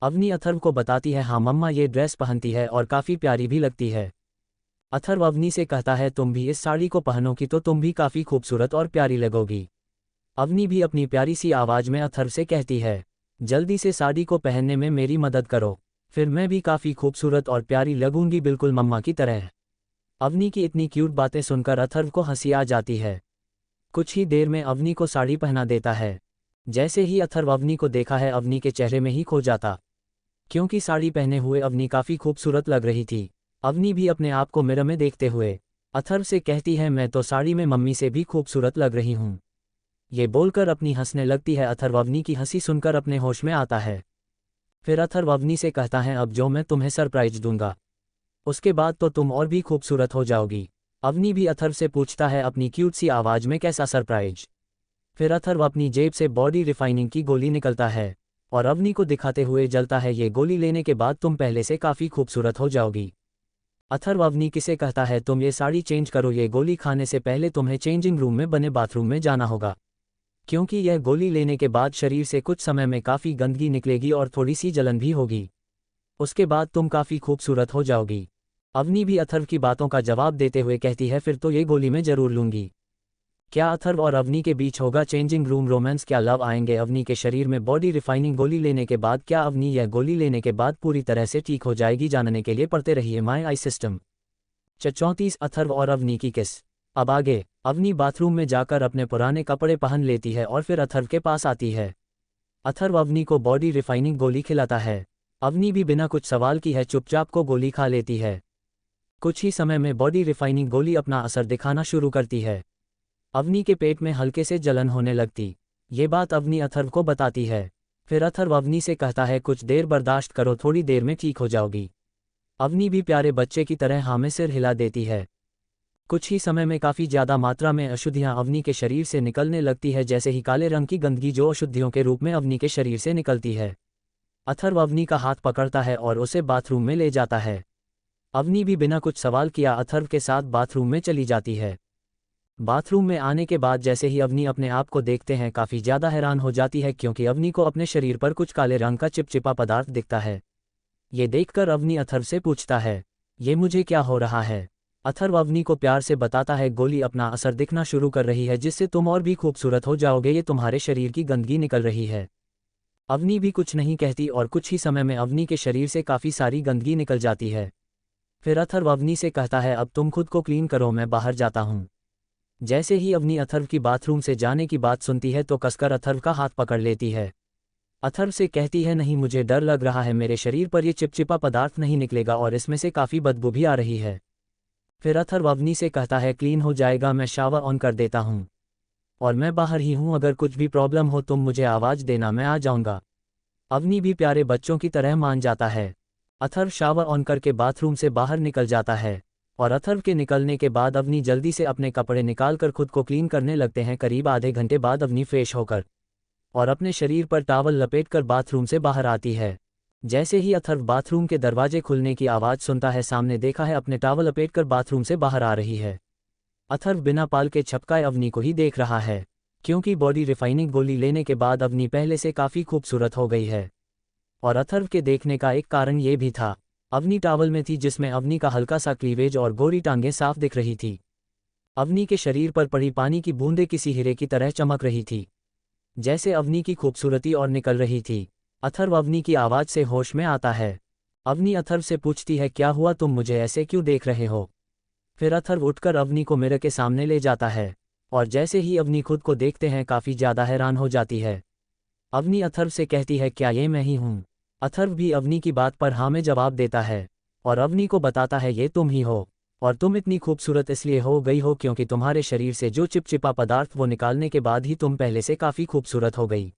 अवनी अथर्व को बताती है, हाँ मम्मा ये ड्रेस पहनती है और काफ़ी प्यारी भी लगती है। अथर्व अवनी से कहता है, तुम भी इस साड़ी को पहनोगी तो तुम भी काफ़ी खूबसूरत और प्यारी लगोगी। अवनी भी अपनी प्यारी सी आवाज़ में अथर्व से कहती है, जल्दी से साड़ी को पहनने में मेरी मदद करो, फिर मैं भी काफ़ी खूबसूरत और प्यारी लगूंगी, बिल्कुल मम्मा की तरह। अवनी की इतनी क्यूट बातें सुनकर अथर्व को हंसी आ जाती है। कुछ ही देर में अवनी को साड़ी पहना देता है। जैसे ही अथर्व अवनी को देखा है, अवनी के चेहरे में ही खो जाता, क्योंकि साड़ी पहने हुए अवनी काफ़ी खूबसूरत लग रही थी। अवनी भी अपने आप को मिरर में देखते हुए अथर्व से कहती है, मैं तो साड़ी में मम्मी से भी खूबसूरत लग रही हूँ। ये बोलकर अपनी हंसने लगती है। अथर्व अवनी की हंसी सुनकर अपने होश में आता है। फिर अथर्व अवनी से कहता है, अब जो मैं तुम्हें सरप्राइज दूंगा, उसके बाद तो तुम और भी खूबसूरत हो जाओगी। अवनी भी अथर्व से पूछता है अपनी क्यूट सी आवाज़ में, कैसा सरप्राइज? फिर अथर्व अपनी जेब से बॉडी रिफाइनिंग की गोली निकलता है और अवनी को दिखाते हुए जलता है, ये गोली लेने के बाद तुम पहले से काफ़ी खूबसूरत हो जाओगी। अथर्व अवनी किसे कहता है, तुम ये साड़ी चेंज करो, ये गोली खाने से पहले तुम्हें चेंजिंग रूम में बने बाथरूम में जाना होगा, क्योंकि यह गोली लेने के बाद शरीर से कुछ समय में काफ़ी गंदगी निकलेगी और थोड़ी सी जलन भी होगी। उसके बाद तुम काफ़ी खूबसूरत हो जाओगी। अवनी भी अथर्व की बातों का जवाब देते हुए कहती है, फिर तो ये गोली मैं जरूर लूंगी। क्या अथर्व और अवनी के बीच होगा चेंजिंग रूम रोमांस? क्या लव आएंगे अवनी के शरीर में बॉडी रिफाइनिंग गोली लेने के बाद? क्या अवनी यह गोली लेने के बाद पूरी तरह से ठीक हो जाएगी? जानने के लिए पढ़ते रहिए माय आई सिस्टम। 34 अथर्व और अवनी की किस। अब आगे अवनी बाथरूम में जाकर अपने पुराने कपड़े पहन लेती है और फिर अथर्व के पास आती है। अथर्व अवनी को बॉडी रिफाइनिंग गोली खिलाता है। अवनी भी बिना कुछ सवाल की है चुपचाप को गोली खा लेती है। कुछ ही समय में बॉडी रिफाइनिंग गोली अपना असर दिखाना शुरू करती है। अवनी के पेट में हल्के से जलन होने लगती। ये बात अवनी अथर्व को बताती है। फिर अथर्व अवनी से कहता है, कुछ देर बर्दाश्त करो, थोड़ी देर में ठीक हो जाओगी। अवनी भी प्यारे बच्चे की तरह हाँ में सिर हिला देती है। कुछ ही समय में काफ़ी ज़्यादा मात्रा में अशुद्धियाँ अवनी के शरीर से निकलने लगती है, जैसे ही काले रंग की गंदगी जो अशुद्धियों के रूप में अवनी के शरीर से निकलती है। अथर्व अवनी का हाथ पकड़ता है और उसे बाथरूम में ले जाता है। अवनी भी बिना कुछ सवाल किया अथर्व के साथ बाथरूम में चली जाती है। बाथरूम में आने के बाद जैसे ही अवनी अपने आप को देखते हैं, काफ़ी ज़्यादा हैरान हो जाती है, क्योंकि अवनी को अपने शरीर पर कुछ काले रंग का चिपचिपा पदार्थ दिखता है। ये देखकर अवनी अथर्व से पूछता है, ये मुझे क्या हो रहा है? अथर्व अवनी को प्यार से बताता है, गोली अपना असर दिखना शुरू कर रही है, जिससे तुम और भी खूबसूरत हो जाओगे, ये तुम्हारे शरीर की गंदगी निकल रही है। अवनी भी कुछ नहीं कहती और कुछ ही समय में अवनी के शरीर से काफ़ी सारी गंदगी निकल जाती है। फिर अथर्व अवनी से कहता है, अब तुम खुद को क्लीन करो, मैं बाहर जाता हूँ। जैसे ही अवनी अथर्व की बाथरूम से जाने की बात सुनती है तो कसकर अथर्व का हाथ पकड़ लेती है। अथर्व से कहती है, नहीं मुझे डर लग रहा है, मेरे शरीर पर यह चिपचिपा पदार्थ नहीं निकलेगा और इसमें से काफ़ी बदबू भी आ रही है। फिर अथर्व अवनी से कहता है, क्लीन हो जाएगा, मैं शावर ऑन कर देता हूँ और मैं बाहर ही हूँ, अगर कुछ भी प्रॉब्लम हो तुम मुझे आवाज़ देना, मैं आ जाऊँगा। अवनी भी प्यारे बच्चों की तरह मान जाता है। अथर्व शावर ऑन करके बाथरूम से बाहर निकल जाता है और अथर्व के निकलने के बाद अवनी जल्दी से अपने कपड़े निकालकर खुद को क्लीन करने लगते हैं। करीब आधे घंटे बाद अवनी फ्रेश होकर और अपने शरीर पर टॉवल लपेटकर बाथरूम से बाहर आती है। जैसे ही अथर्व बाथरूम के दरवाजे खुलने की आवाज़ सुनता है, सामने देखा है अपने टॉवल लपेटकर बाथरूम से बाहर आ रही है। अथर्व बिना पाल के छपकाए अवनी को ही देख रहा है, क्योंकि बॉडी रिफाइनिंग गोली लेने के बाद अवनी पहले से काफ़ी खूबसूरत हो गई है। और अथर्व के देखने का एक कारण ये भी था, अवनी टॉवल में थी जिसमें अवनी का हल्का सा क्लीवेज और गोरी टांगें साफ दिख रही थी। अवनी के शरीर पर पड़ी पानी की बूंदें किसी हीरे की तरह चमक रही थी, जैसे अवनी की खूबसूरती और निकल रही थी। अथर्व अवनी की आवाज़ से होश में आता है। अवनी अथर्व से पूछती है, क्या हुआ, तुम मुझे ऐसे क्यों देख रहे हो? फिर अथर्व उठकर अवनी को मिरर के सामने ले जाता है, और जैसे ही अवनी खुद को देखते हैं काफ़ी ज़्यादा हैरान हो जाती है। अवनी अथर्व से कहती है, क्या ये मैं ही हूँ? अथर्व भी अवनी की बात पर हाँ में जवाब देता है, और अवनी को बताता है, ये तुम ही हो, और तुम इतनी खूबसूरत इसलिए हो गई हो क्योंकि तुम्हारे शरीर से जो चिपचिपा पदार्थ वो निकालने के बाद ही तुम पहले से काफ़ी खूबसूरत हो गई।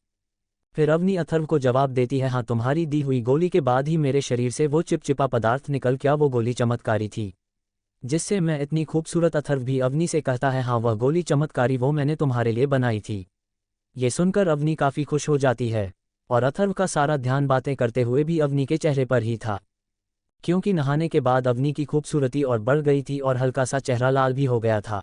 फिर अवनी अथर्व को जवाब देती है, हाँ, तुम्हारी दी हुई गोली के बाद ही मेरे शरीर से वो चिपचिपा पदार्थ निकल, क्या वो गोली चमत्कारी थी जिससे मैं इतनी खूबसूरत? अथर्व भी अवनी से कहता है, हाँ, वह गोली चमत्कारी, वो मैंने तुम्हारे लिए बनाई थी। ये सुनकर अवनी काफ़ी खुश हो जाती है, और अथर्व का सारा ध्यान बातें करते हुए भी अवनी के चेहरे पर ही था, क्योंकि नहाने के बाद अवनी की खूबसूरती और बढ़ गई थी और हल्का सा चेहरा लाल भी हो गया था,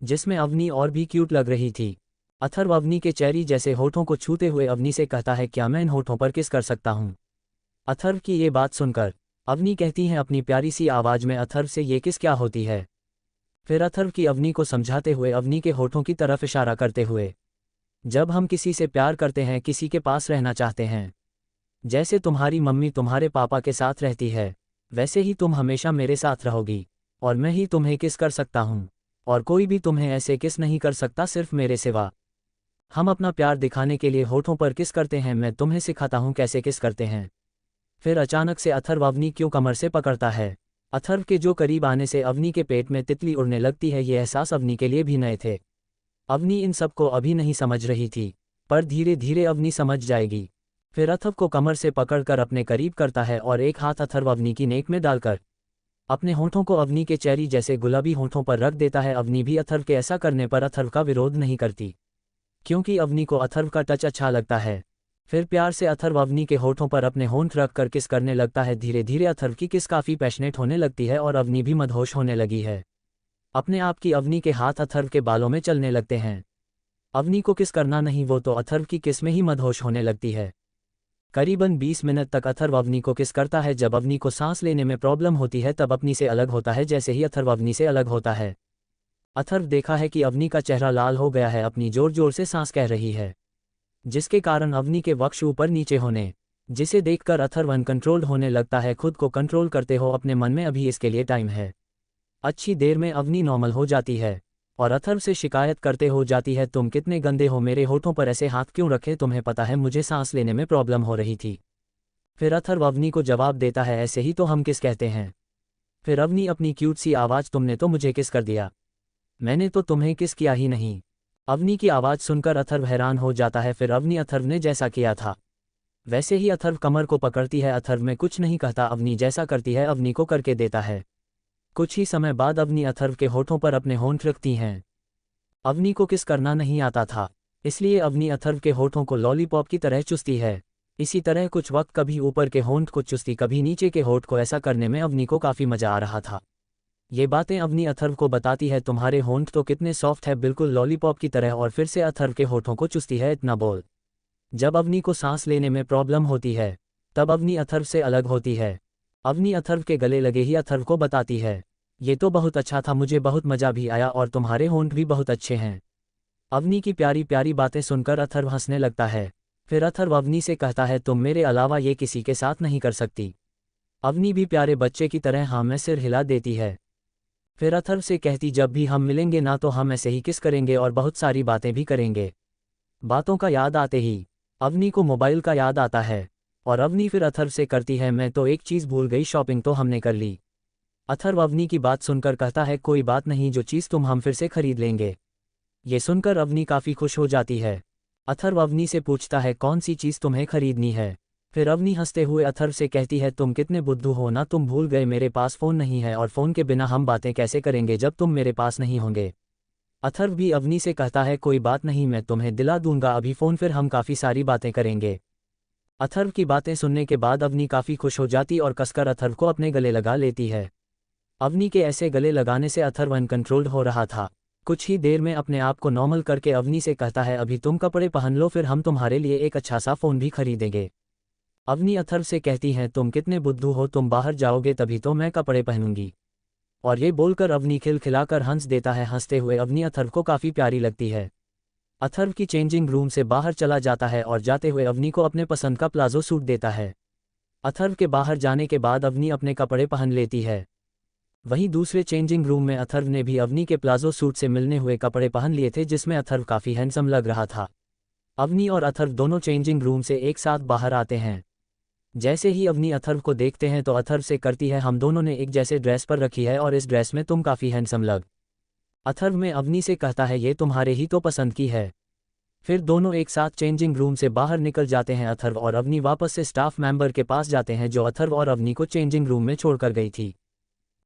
जिसमें अवनी और भी क्यूट लग रही थी। अथर्व अवनी के चेरी जैसे होठों को छूते हुए अवनी से कहता है, क्या मैं इन होठों पर किस कर सकता हूँ? अथर्व की ये बात सुनकर अवनी कहती हैं अपनी प्यारी सी आवाज़ में, अथर्व से ये किस क्या होती है? फिर अथर्व की अवनी को समझाते हुए अवनी के होठों की तरफ इशारा करते हुए, जब हम किसी से प्यार करते हैं, किसी के पास रहना चाहते हैं, जैसे तुम्हारी मम्मी तुम्हारे पापा के साथ रहती है, वैसे ही तुम हमेशा मेरे साथ रहोगी, और मैं ही तुम्हें किस कर सकता हूँ, और कोई भी तुम्हें ऐसे किस नहीं कर सकता सिर्फ मेरे सिवा। हम अपना प्यार दिखाने के लिए होठों पर किस करते हैं, मैं तुम्हें सिखाता हूँ कैसे किस करते हैं। फिर अचानक से अथर्व अवनी क्यों कमर से पकड़ता है। अथर्व के जो करीब आने से अवनी के पेट में तितली उड़ने लगती है। ये एहसास अवनी के लिए भी नए थे। अवनी इन सब को अभी नहीं समझ रही थी, पर धीरे धीरे अवनी समझ जाएगी। फिर अथर्व को कमर से पकड़कर अपने करीब करता है और एक हाथ अथर्व अवनी की नेक में डालकर अपने होठों को अवनी के चेरी जैसे गुलाबी होठों पर रख देता है। अवनी भी अथर्व के ऐसा करने पर अथर्व का विरोध नहीं करती, क्योंकि अवनी को अथर्व का टच अच्छा लगता है। फिर प्यार से अथर्व अवनी के होठों पर अपने होंठ रख कर किस करने लगता है। धीरे धीरे अथर्व की किस काफ़ी पैशनेट होने लगती है और अवनी भी मदहोश होने लगी है। अपने आप की अवनी के हाथ अथर्व के बालों में चलने लगते हैं। अवनी को किस करना नहीं, वो तो अथर्व की किस में ही मदहोश होने लगती है। करीबन 20 मिनट तक अथर्व अवनी को किस करता है। जब अवनी को सांस लेने में प्रॉब्लम होती है तब अपनी से अलग होता है। जैसे ही अथर्व अवनी से अलग होता है, अथर्व देखा है कि अवनी का चेहरा लाल हो गया है, अपनी जोर जोर से सांस कह रही है, जिसके कारण अवनी के वक्ष ऊपर नीचे होने, जिसे देखकर अथर्व अनकंट्रोल्ड होने लगता है। खुद को कंट्रोल करते हो अपने मन में, अभी इसके लिए टाइम है। अच्छी देर में अवनी नॉर्मल हो जाती है और अथर्व से शिकायत करते हो जाती है, तुम कितने गंदे हो, मेरे होठों पर ऐसे हाथ क्यों रखे, तुम्हें पता है मुझे सांस लेने में प्रॉब्लम हो रही थी। फिर अथर्व अवनी को जवाब देता है, ऐसे ही तो हम किस कहते हैं। फिर अवनी अपनी क्यूट सी आवाज़, तुमने तो मुझे किस कर दिया, मैंने तो तुम्हें किस किया ही नहीं। अवनी की आवाज़ सुनकर अथर्व हैरान हो जाता है। फिर अवनी अथर्व ने जैसा किया था वैसे ही अथर्व कमर को पकड़ती है। अथर्व में कुछ नहीं कहता, अवनी जैसा करती है अवनी को करके देता है। कुछ ही समय बाद अवनी अथर्व के होठों पर अपने होंठ रखती हैं। अवनी को किस करना नहीं आता था, इसलिए अवनी अथर्व के होठों को लॉलीपॉप की तरह चुसती है। इसी तरह कुछ वक्त कभी ऊपर के होंठ को चुसती, कभी नीचे के होंठ को। ऐसा करने में अवनी को काफ़ी मज़ा आ रहा था। ये बातें अवनी अथर्व को बताती है, तुम्हारे होंठ तो कितने सॉफ्ट है, बिल्कुल लॉलीपॉप की तरह। और फिर से अथर्व के होठों को चुसती है। इतना बोल जब अवनी को सांस लेने में प्रॉब्लम होती है तब अवनी अथर्व से अलग होती है। अवनी अथर्व के गले लगे ही अथर्व को बताती है, ये तो बहुत अच्छा था, मुझे बहुत मज़ा भी आया और तुम्हारे होंठ भी बहुत अच्छे हैं। अवनी की प्यारी प्यारी बातें सुनकर अथर्व हंसने लगता है। फिर अथर्व अवनी से कहता है, तुम मेरे अलावा ये किसी के साथ नहीं कर सकती। अवनी भी प्यारे बच्चे की तरह हाँ में सिर हिला देती है। फिर अथर्व से कहती, जब भी हम मिलेंगे ना तो हम ऐसे ही किस करेंगे और बहुत सारी बातें भी करेंगे। बातों का याद आते ही अवनी को मोबाइल का याद आता है और अवनी फिर अथर्व से करती है, मैं तो एक चीज़ भूल गई, शॉपिंग तो हमने कर ली। अथर्व अवनी की बात सुनकर कहता है, कोई बात नहीं, जो चीज़ तुम हम फिर से खरीद लेंगे। ये सुनकर अवनी काफ़ी खुश हो जाती है। अथर्व अवनी से पूछता है, कौन सी चीज़ तुम्हें खरीदनी है। फिर अवनी हंसते हुए अथर्व से कहती है, तुम कितने बुद्धू हो ना, तुम भूल गए मेरे पास फ़ोन नहीं है और फ़ोन के बिना हम बातें कैसे करेंगे जब तुम मेरे पास नहीं होंगे। अथर्व भी अवनी से कहता है, कोई बात नहीं, मैं तुम्हें दिला दूंगा अभी फ़ोन, फिर हम काफ़ी सारी बातें करेंगे। अथर्व की बातें सुनने के बाद अवनी काफ़ी खुश हो जाती और कसकर अथर्व को अपने गले लगा लेती है। अवनी के ऐसे गले लगाने से अथर्व अनकंट्रोल्ड हो रहा था। कुछ ही देर में अपने आप को नॉर्मल करके अवनी से कहता है, अभी तुम कपड़े पहन लो, फिर हम तुम्हारे लिए एक अच्छा सा फ़ोन भी खरीदेंगे। अवनी अथर्व से कहती हैं तुम कितने बुद्धू हो, तुम बाहर जाओगे तभी तो मैं कपड़े पहनूंगी। और ये बोलकर अवनी खिलखिलाकर हंस देता है। हंसते हुए अवनी अथर्व को काफ़ी प्यारी लगती है। अथर्व की चेंजिंग रूम से बाहर चला जाता है और जाते हुए अवनी को अपने पसंद का प्लाजो सूट देता है। अथर्व के बाहर जाने के बाद अवनी अपने कपड़े पहन लेती है। वहीं दूसरे चेंजिंग रूम में अथर्व ने भी अवनी के प्लाजो सूट से मिलने हुए कपड़े पहन लिए थे, जिसमें अथर्व काफ़ी हैंडसम लग रहा था। अवनी और अथर्व दोनों चेंजिंग रूम से एक साथ बाहर आते हैं। जैसे ही अवनी अथर्व को देखते हैं तो अथर्व से करती है हम दोनों ने एक जैसे ड्रेस पर रखी है और इस ड्रेस में तुम काफ़ी हैंडसम लग। अथर्व में अवनी से कहता है ये तुम्हारे ही तो पसंद की है। फिर दोनों एक साथ चेंजिंग रूम से बाहर निकल जाते हैं। अथर्व और अवनी वापस से स्टाफ मेंबर के पास जाते हैं जो अथर्व और अवनी को चेंजिंग रूम में छोड़कर गई थी।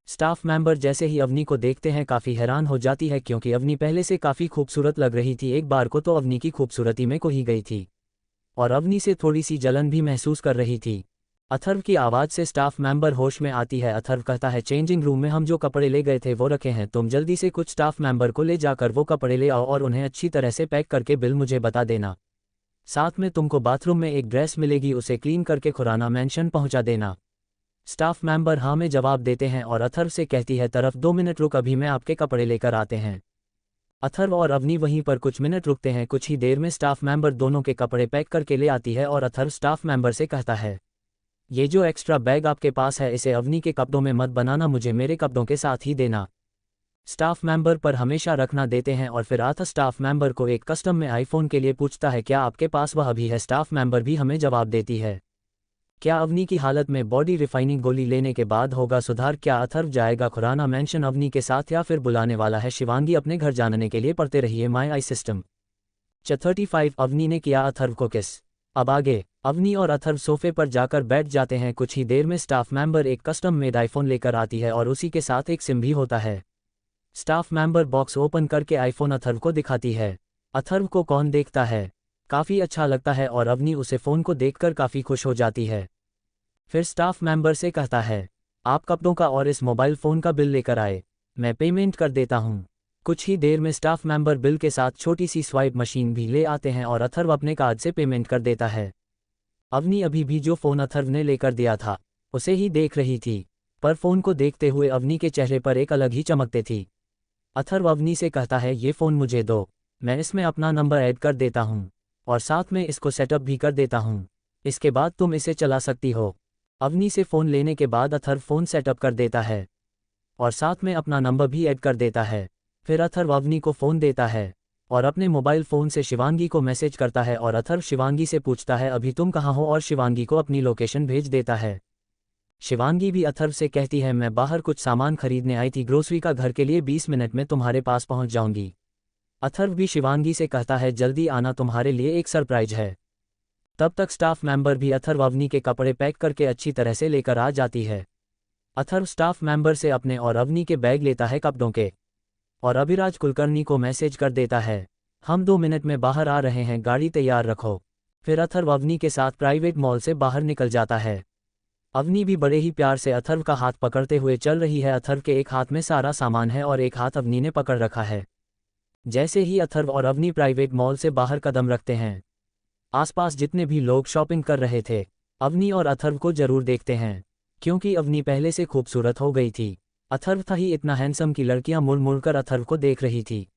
स्टाफ मेंबर जैसे ही अवनी को देखते हैं काफ़ी हैरान हो जाती है, क्योंकि अवनी पहले से काफ़ी खूबसूरत लग रही थी। एक बार को तो अवनी की खूबसूरती में खो ही गई थी और अवनी से थोड़ी सी जलन भी महसूस कर रही थी। अथर्व की आवाज़ से स्टाफ मेंबर होश में आती है। अथर्व कहता है चेंजिंग रूम में हम जो कपड़े ले गए थे वो रखे हैं, तुम जल्दी से कुछ स्टाफ मेंबर को ले जाकर वो कपड़े ले आओ और उन्हें अच्छी तरह से पैक करके बिल मुझे बता देना। साथ में तुमको बाथरूम में एक ड्रेस मिलेगी, उसे क्लीन करके खुराना मेंशन पहुंचा देना। स्टाफ मेंबर हाँ में जवाब देते हैं और अथर्व से कहती है तरफ 2 मिनट रुक, अभी मैं आपके कपड़े लेकर आते हैं। अथर्व और अवनी वहीं पर कुछ मिनट रुकते हैं। कुछ ही देर में स्टाफ मेंबर दोनों के कपड़े पैक करके ले आती है और अथर्व स्टाफ मेंबर से कहता है ये जो एक्स्ट्रा बैग आपके पास है इसे अवनी के कपड़ों में मत बनाना, मुझे मेरे कपड़ों के साथ ही देना। स्टाफ मेंबर पर हमेशा रखना देते हैं और फिर आथा स्टाफ मेंबर को एक कस्टम में आईफोन के लिए पूछता है क्या आपके पास वह भी है। स्टाफ मेंबर भी हमें जवाब देती है क्या अवनी की हालत में बॉडी रिफाइनिंग गोली लेने के बाद होगा सुधार। क्या अथर्व जाएगा खुराना मेंशन अवनी के साथ या फिर बुलाने वाला है शिवांगी अपने घर जानने के लिए। पढ़ते रहिए माय आई सिस्टम। 35 अवनी ने किया अथर्व को किस। अब आगे अवनी और अथर्व सोफे पर जाकर बैठ जाते हैं। कुछ ही देर में स्टाफ मेंबर एक कस्टम मेड आईफोन लेकर आती है और उसी के साथ एक सिम भी होता है। स्टाफ मेंबर बॉक्स ओपन करके आईफोन अथर्व को दिखाती है। अथर्व को कौन देखता है, काफ़ी अच्छा लगता है और अवनी उसे फ़ोन को देखकर काफ़ी खुश हो जाती है। फिर स्टाफ मेंबर से कहता है आप कपड़ों का और इस मोबाइल फ़ोन का बिल लेकर आए, मैं पेमेंट कर देता हूँ। कुछ ही देर में स्टाफ मेंबर बिल के साथ छोटी सी स्वाइप मशीन भी ले आते हैं और अथर्व अपने कार्ड से पेमेंट कर देता है। अवनी अभी भी जो फ़ोन अथर्व ने लेकर दिया था उसे ही देख रही थी, पर फ़ोन को देखते हुए अवनी के चेहरे पर एक अलग ही चमकते थी। अथर्व अवनी से कहता है ये फ़ोन मुझे दो, मैं इसमें अपना नंबर ऐड कर देता हूँ और साथ में इसको सेटअप भी कर देता हूँ, इसके बाद तुम इसे चला सकती हो। अवनी से फ़ोन लेने के बाद अथर्व फ़ोन सेटअप कर देता है और साथ में अपना नंबर भी ऐड कर देता है। फिर अथर्व अवनी को फ़ोन देता है और अपने मोबाइल फ़ोन से शिवांगी को मैसेज करता है और अथर्व शिवांगी से पूछता है अभी तुम कहाँ हो और शिवांगी को अपनी लोकेशन भेज देता है। शिवांगी भी अथर्व से कहती है मैं बाहर कुछ सामान खरीदने आई थी ग्रोसरी का, घर के लिए 20 मिनट में तुम्हारे पास पहुंच जाऊंगी। अथर्व भी शिवांगी से कहता है जल्दी आना, तुम्हारे लिए एक सरप्राइज है। तब तक स्टाफ मेंबर भी अथर्व अवनी के कपड़े पैक करके अच्छी तरह से लेकर आ जाती है। अथर्व स्टाफ मेंबर से अपने और अवनी के बैग लेता है कपड़ों के और अभिराज कुलकर्णी को मैसेज कर देता है हम 2 मिनट में बाहर आ रहे हैं, गाड़ी तैयार रखो। फिर अथर्व अवनी के साथ प्राइवेट मॉल से बाहर निकल जाता है। अवनी भी बड़े ही प्यार से अथर्व का हाथ पकड़ते हुए चल रही है। अथर्व के एक हाथ में सारा सामान है और एक हाथ अवनी ने पकड़ रखा है। जैसे ही अथर्व और अवनी प्राइवेट मॉल से बाहर कदम रखते हैं, आसपास जितने भी लोग शॉपिंग कर रहे थे अवनी और अथर्व को जरूर देखते हैं, क्योंकि अवनी पहले से खूबसूरत हो गई थी। अथर्व था ही इतना हैंडसम कि लड़कियां मुड़ मुड़ कर अथर्व को देख रही थी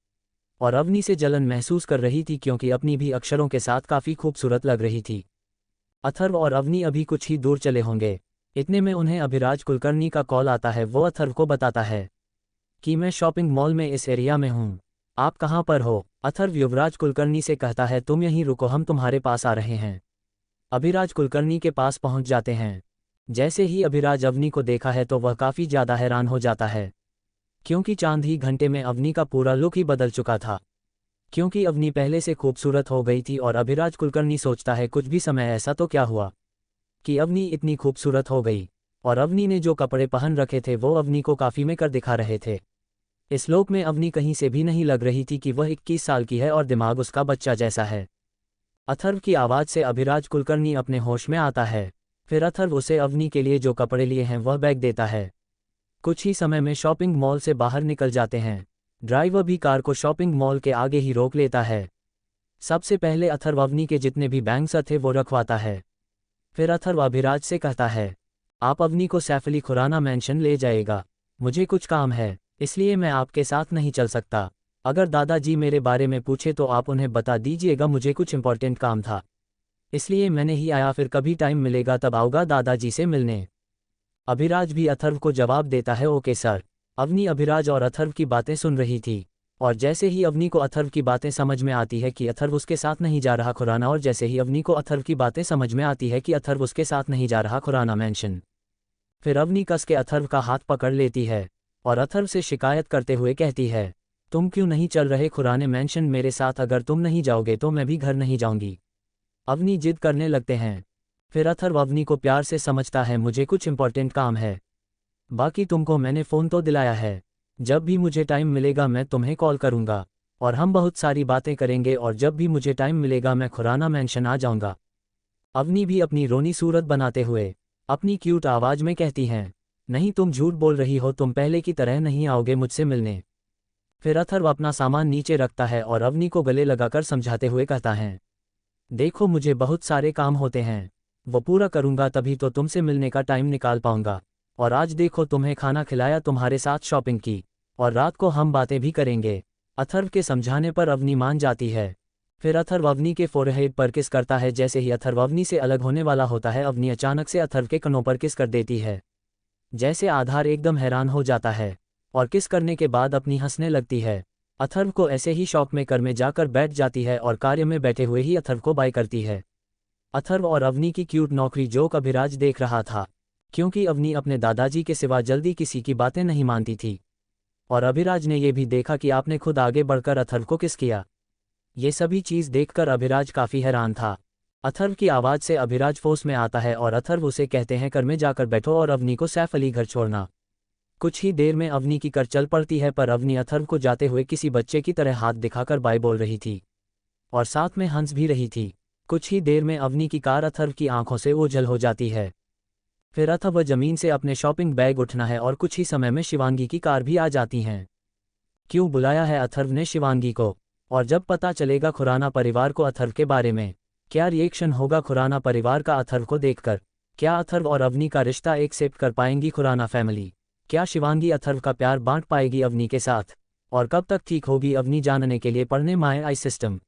और अवनी से जलन महसूस कर रही थी, क्योंकि अपनी भी अक्षरों के साथ काफ़ी खूबसूरत लग रही थी। अथर्व और अवनी अभी कुछ ही दूर चले होंगे, इतने में उन्हें अभिराज कुलकर्णी का कॉल आता है। वो अथर्व को बताता है कि मैं शॉपिंग मॉल में इस एरिया में हूँ, आप कहाँ पर हो। अथर्व युवराज कुलकर्णी से कहता है तुम यहीं रुको, हम तुम्हारे पास आ रहे हैं। अभिराज कुलकर्णी के पास पहुँच जाते हैं। जैसे ही अभिराज अवनी को देखा है तो वह काफ़ी ज़्यादा हैरान हो जाता है, क्योंकि चांद ही घंटे में अवनी का पूरा लुक ही बदल चुका था, क्योंकि अवनी पहले से खूबसूरत हो गई थी। और अभिराज कुलकर्णी सोचता है कुछ भी समय ऐसा तो क्या हुआ कि अवनी इतनी खूबसूरत हो गई। और अवनी ने जो कपड़े पहन रखे थे वो अवनी को काफ़ी में कर दिखा रहे थे। इस लोक में अवनी कहीं से भी नहीं लग रही थी कि वह 21 साल की है और दिमाग उसका बच्चा जैसा है। अथर्व की आवाज़ से अभिराज कुलकर्णी अपने होश में आता है। फिर अथर्व उसे अवनी के लिए जो कपड़े लिए हैं वह बैग देता है। कुछ ही समय में शॉपिंग मॉल से बाहर निकल जाते हैं। ड्राइवर भी कार को शॉपिंग मॉल के आगे ही रोक लेता है। सबसे पहले अथर्व अवनी के जितने भी बैंग्स थे वो रखवाता है। फिर अथर्व अभिराज से कहता है, आप अवनी को सैफ अली खुराना मेंशन ले जाएगा, मुझे कुछ काम है, इसलिए मैं आपके साथ नहीं चल सकता। अगर दादाजी मेरे बारे में पूछे तो आप उन्हें बता दीजिएगा, मुझे कुछ इंपॉर्टेंट काम था, इसलिए मैंने ही आया, फिर कभी टाइम मिलेगा तब आऊँगा दादाजी से मिलने। अभिराज भी अथर्व को जवाब देता है, ओके सर। अवनी अभिराज और अथर्व की बातें सुन रही थी, और जैसे ही अवनी को अथर्व की बातें समझ में आती है कि अथर्व उसके साथ नहीं जा रहा खुराना, और जैसे ही अवनी को अथर्व की बातें समझ में आती है कि अथर्व उसके साथ नहीं जा रहा खुराना मेंशन, फिर अवनी कस के अथर्व का हाथ पकड़ लेती है और अथर्व से शिकायत करते हुए कहती है, तुम क्यों नहीं चल रहे खुराने मेंशन मेरे साथ, अगर तुम नहीं जाओगे तो मैं भी घर नहीं जाऊंगी। अवनी जिद करने लगते हैं। फिर अथर्व अवनी को प्यार से समझता है, मुझे कुछ इंपॉर्टेंट काम है, बाकी तुमको मैंने फ़ोन तो दिलाया है, जब भी मुझे टाइम मिलेगा मैं तुम्हें कॉल करूंगा और हम बहुत सारी बातें करेंगे, और जब भी मुझे टाइम मिलेगा मैं खुराना मेंशन आ जाऊंगा। अवनी भी अपनी रोनी सूरत बनाते हुए अपनी क्यूट आवाज में कहती हैं, नहीं तुम झूठ बोल रही हो, तुम पहले की तरह नहीं आओगे मुझसे मिलने। फिर अथर्व अपना सामान नीचे रखता है और अवनी को गले लगाकर समझाते हुए कहता है, देखो मुझे बहुत सारे काम होते हैं, वो पूरा करूंगा तभी तो तुमसे मिलने का टाइम निकाल पाऊंगा, और आज देखो तुम्हें खाना खिलाया, तुम्हारे साथ शॉपिंग की, और रात को हम बातें भी करेंगे। अथर्व के समझाने पर अवनी मान जाती है। फिर अथर्व अवनी के फोरहेड पर किस करता है। जैसे ही अथर्व अवनी से अलग होने वाला होता है, अवनी अचानक से अथर्व के कनों पर किस कर देती है। जैसे आधार एकदम हैरान हो जाता है और किस करने के बाद अपनी हंसने लगती है। अथर्व को ऐसे ही शौक में कार में जाकर बैठ जाती है और कार्य में बैठे हुए ही अथर्व को बाय करती है। अथर्व और अवनी की क्यूट नौकरी जोक अभिराज देख रहा था, क्योंकि अवनी अपने दादाजी के सिवा जल्दी किसी की बातें नहीं मानती थी, और अभिराज ने यह भी देखा कि आपने खुद आगे बढ़कर अथर्व को किस किया। ये सभी चीज़ देखकर अभिराज काफ़ी हैरान था। अथर्व की आवाज़ से अभिराज फोर्स में आता है और अथर्व उसे कहते हैं, कर में जाकर बैठो और अवनी को सैफ अली घर छोड़ना। कुछ ही देर में अवनी की कर चल पड़ती है, पर अवनी अथर्व को जाते हुए किसी बच्चे की तरह हाथ दिखाकर बाय बोल रही थी और साथ में हंस भी रही थी। कुछ ही देर में अवनी की कार अथर्व की आंखों से ओझल हो जाती है। फिर अथर्व जमीन से अपने शॉपिंग बैग उठना है और कुछ ही समय में शिवांगी की कार भी आ जाती हैं। क्यों बुलाया है अथर्व ने शिवांगी को, और जब पता चलेगा खुराना परिवार को अथर्व के बारे में, क्या रिएक्शन होगा खुराना परिवार का अथर्व को देखकर? क्या अथर्व और अवनी का रिश्ता एक्सेप्ट कर पाएंगी खुराना फैमिली? क्या शिवांगी अथर्व का प्यार बांट पाएगी अवनी के साथ? और कब तक ठीक होगी अवनी? जानने के लिए पढ़ने my I system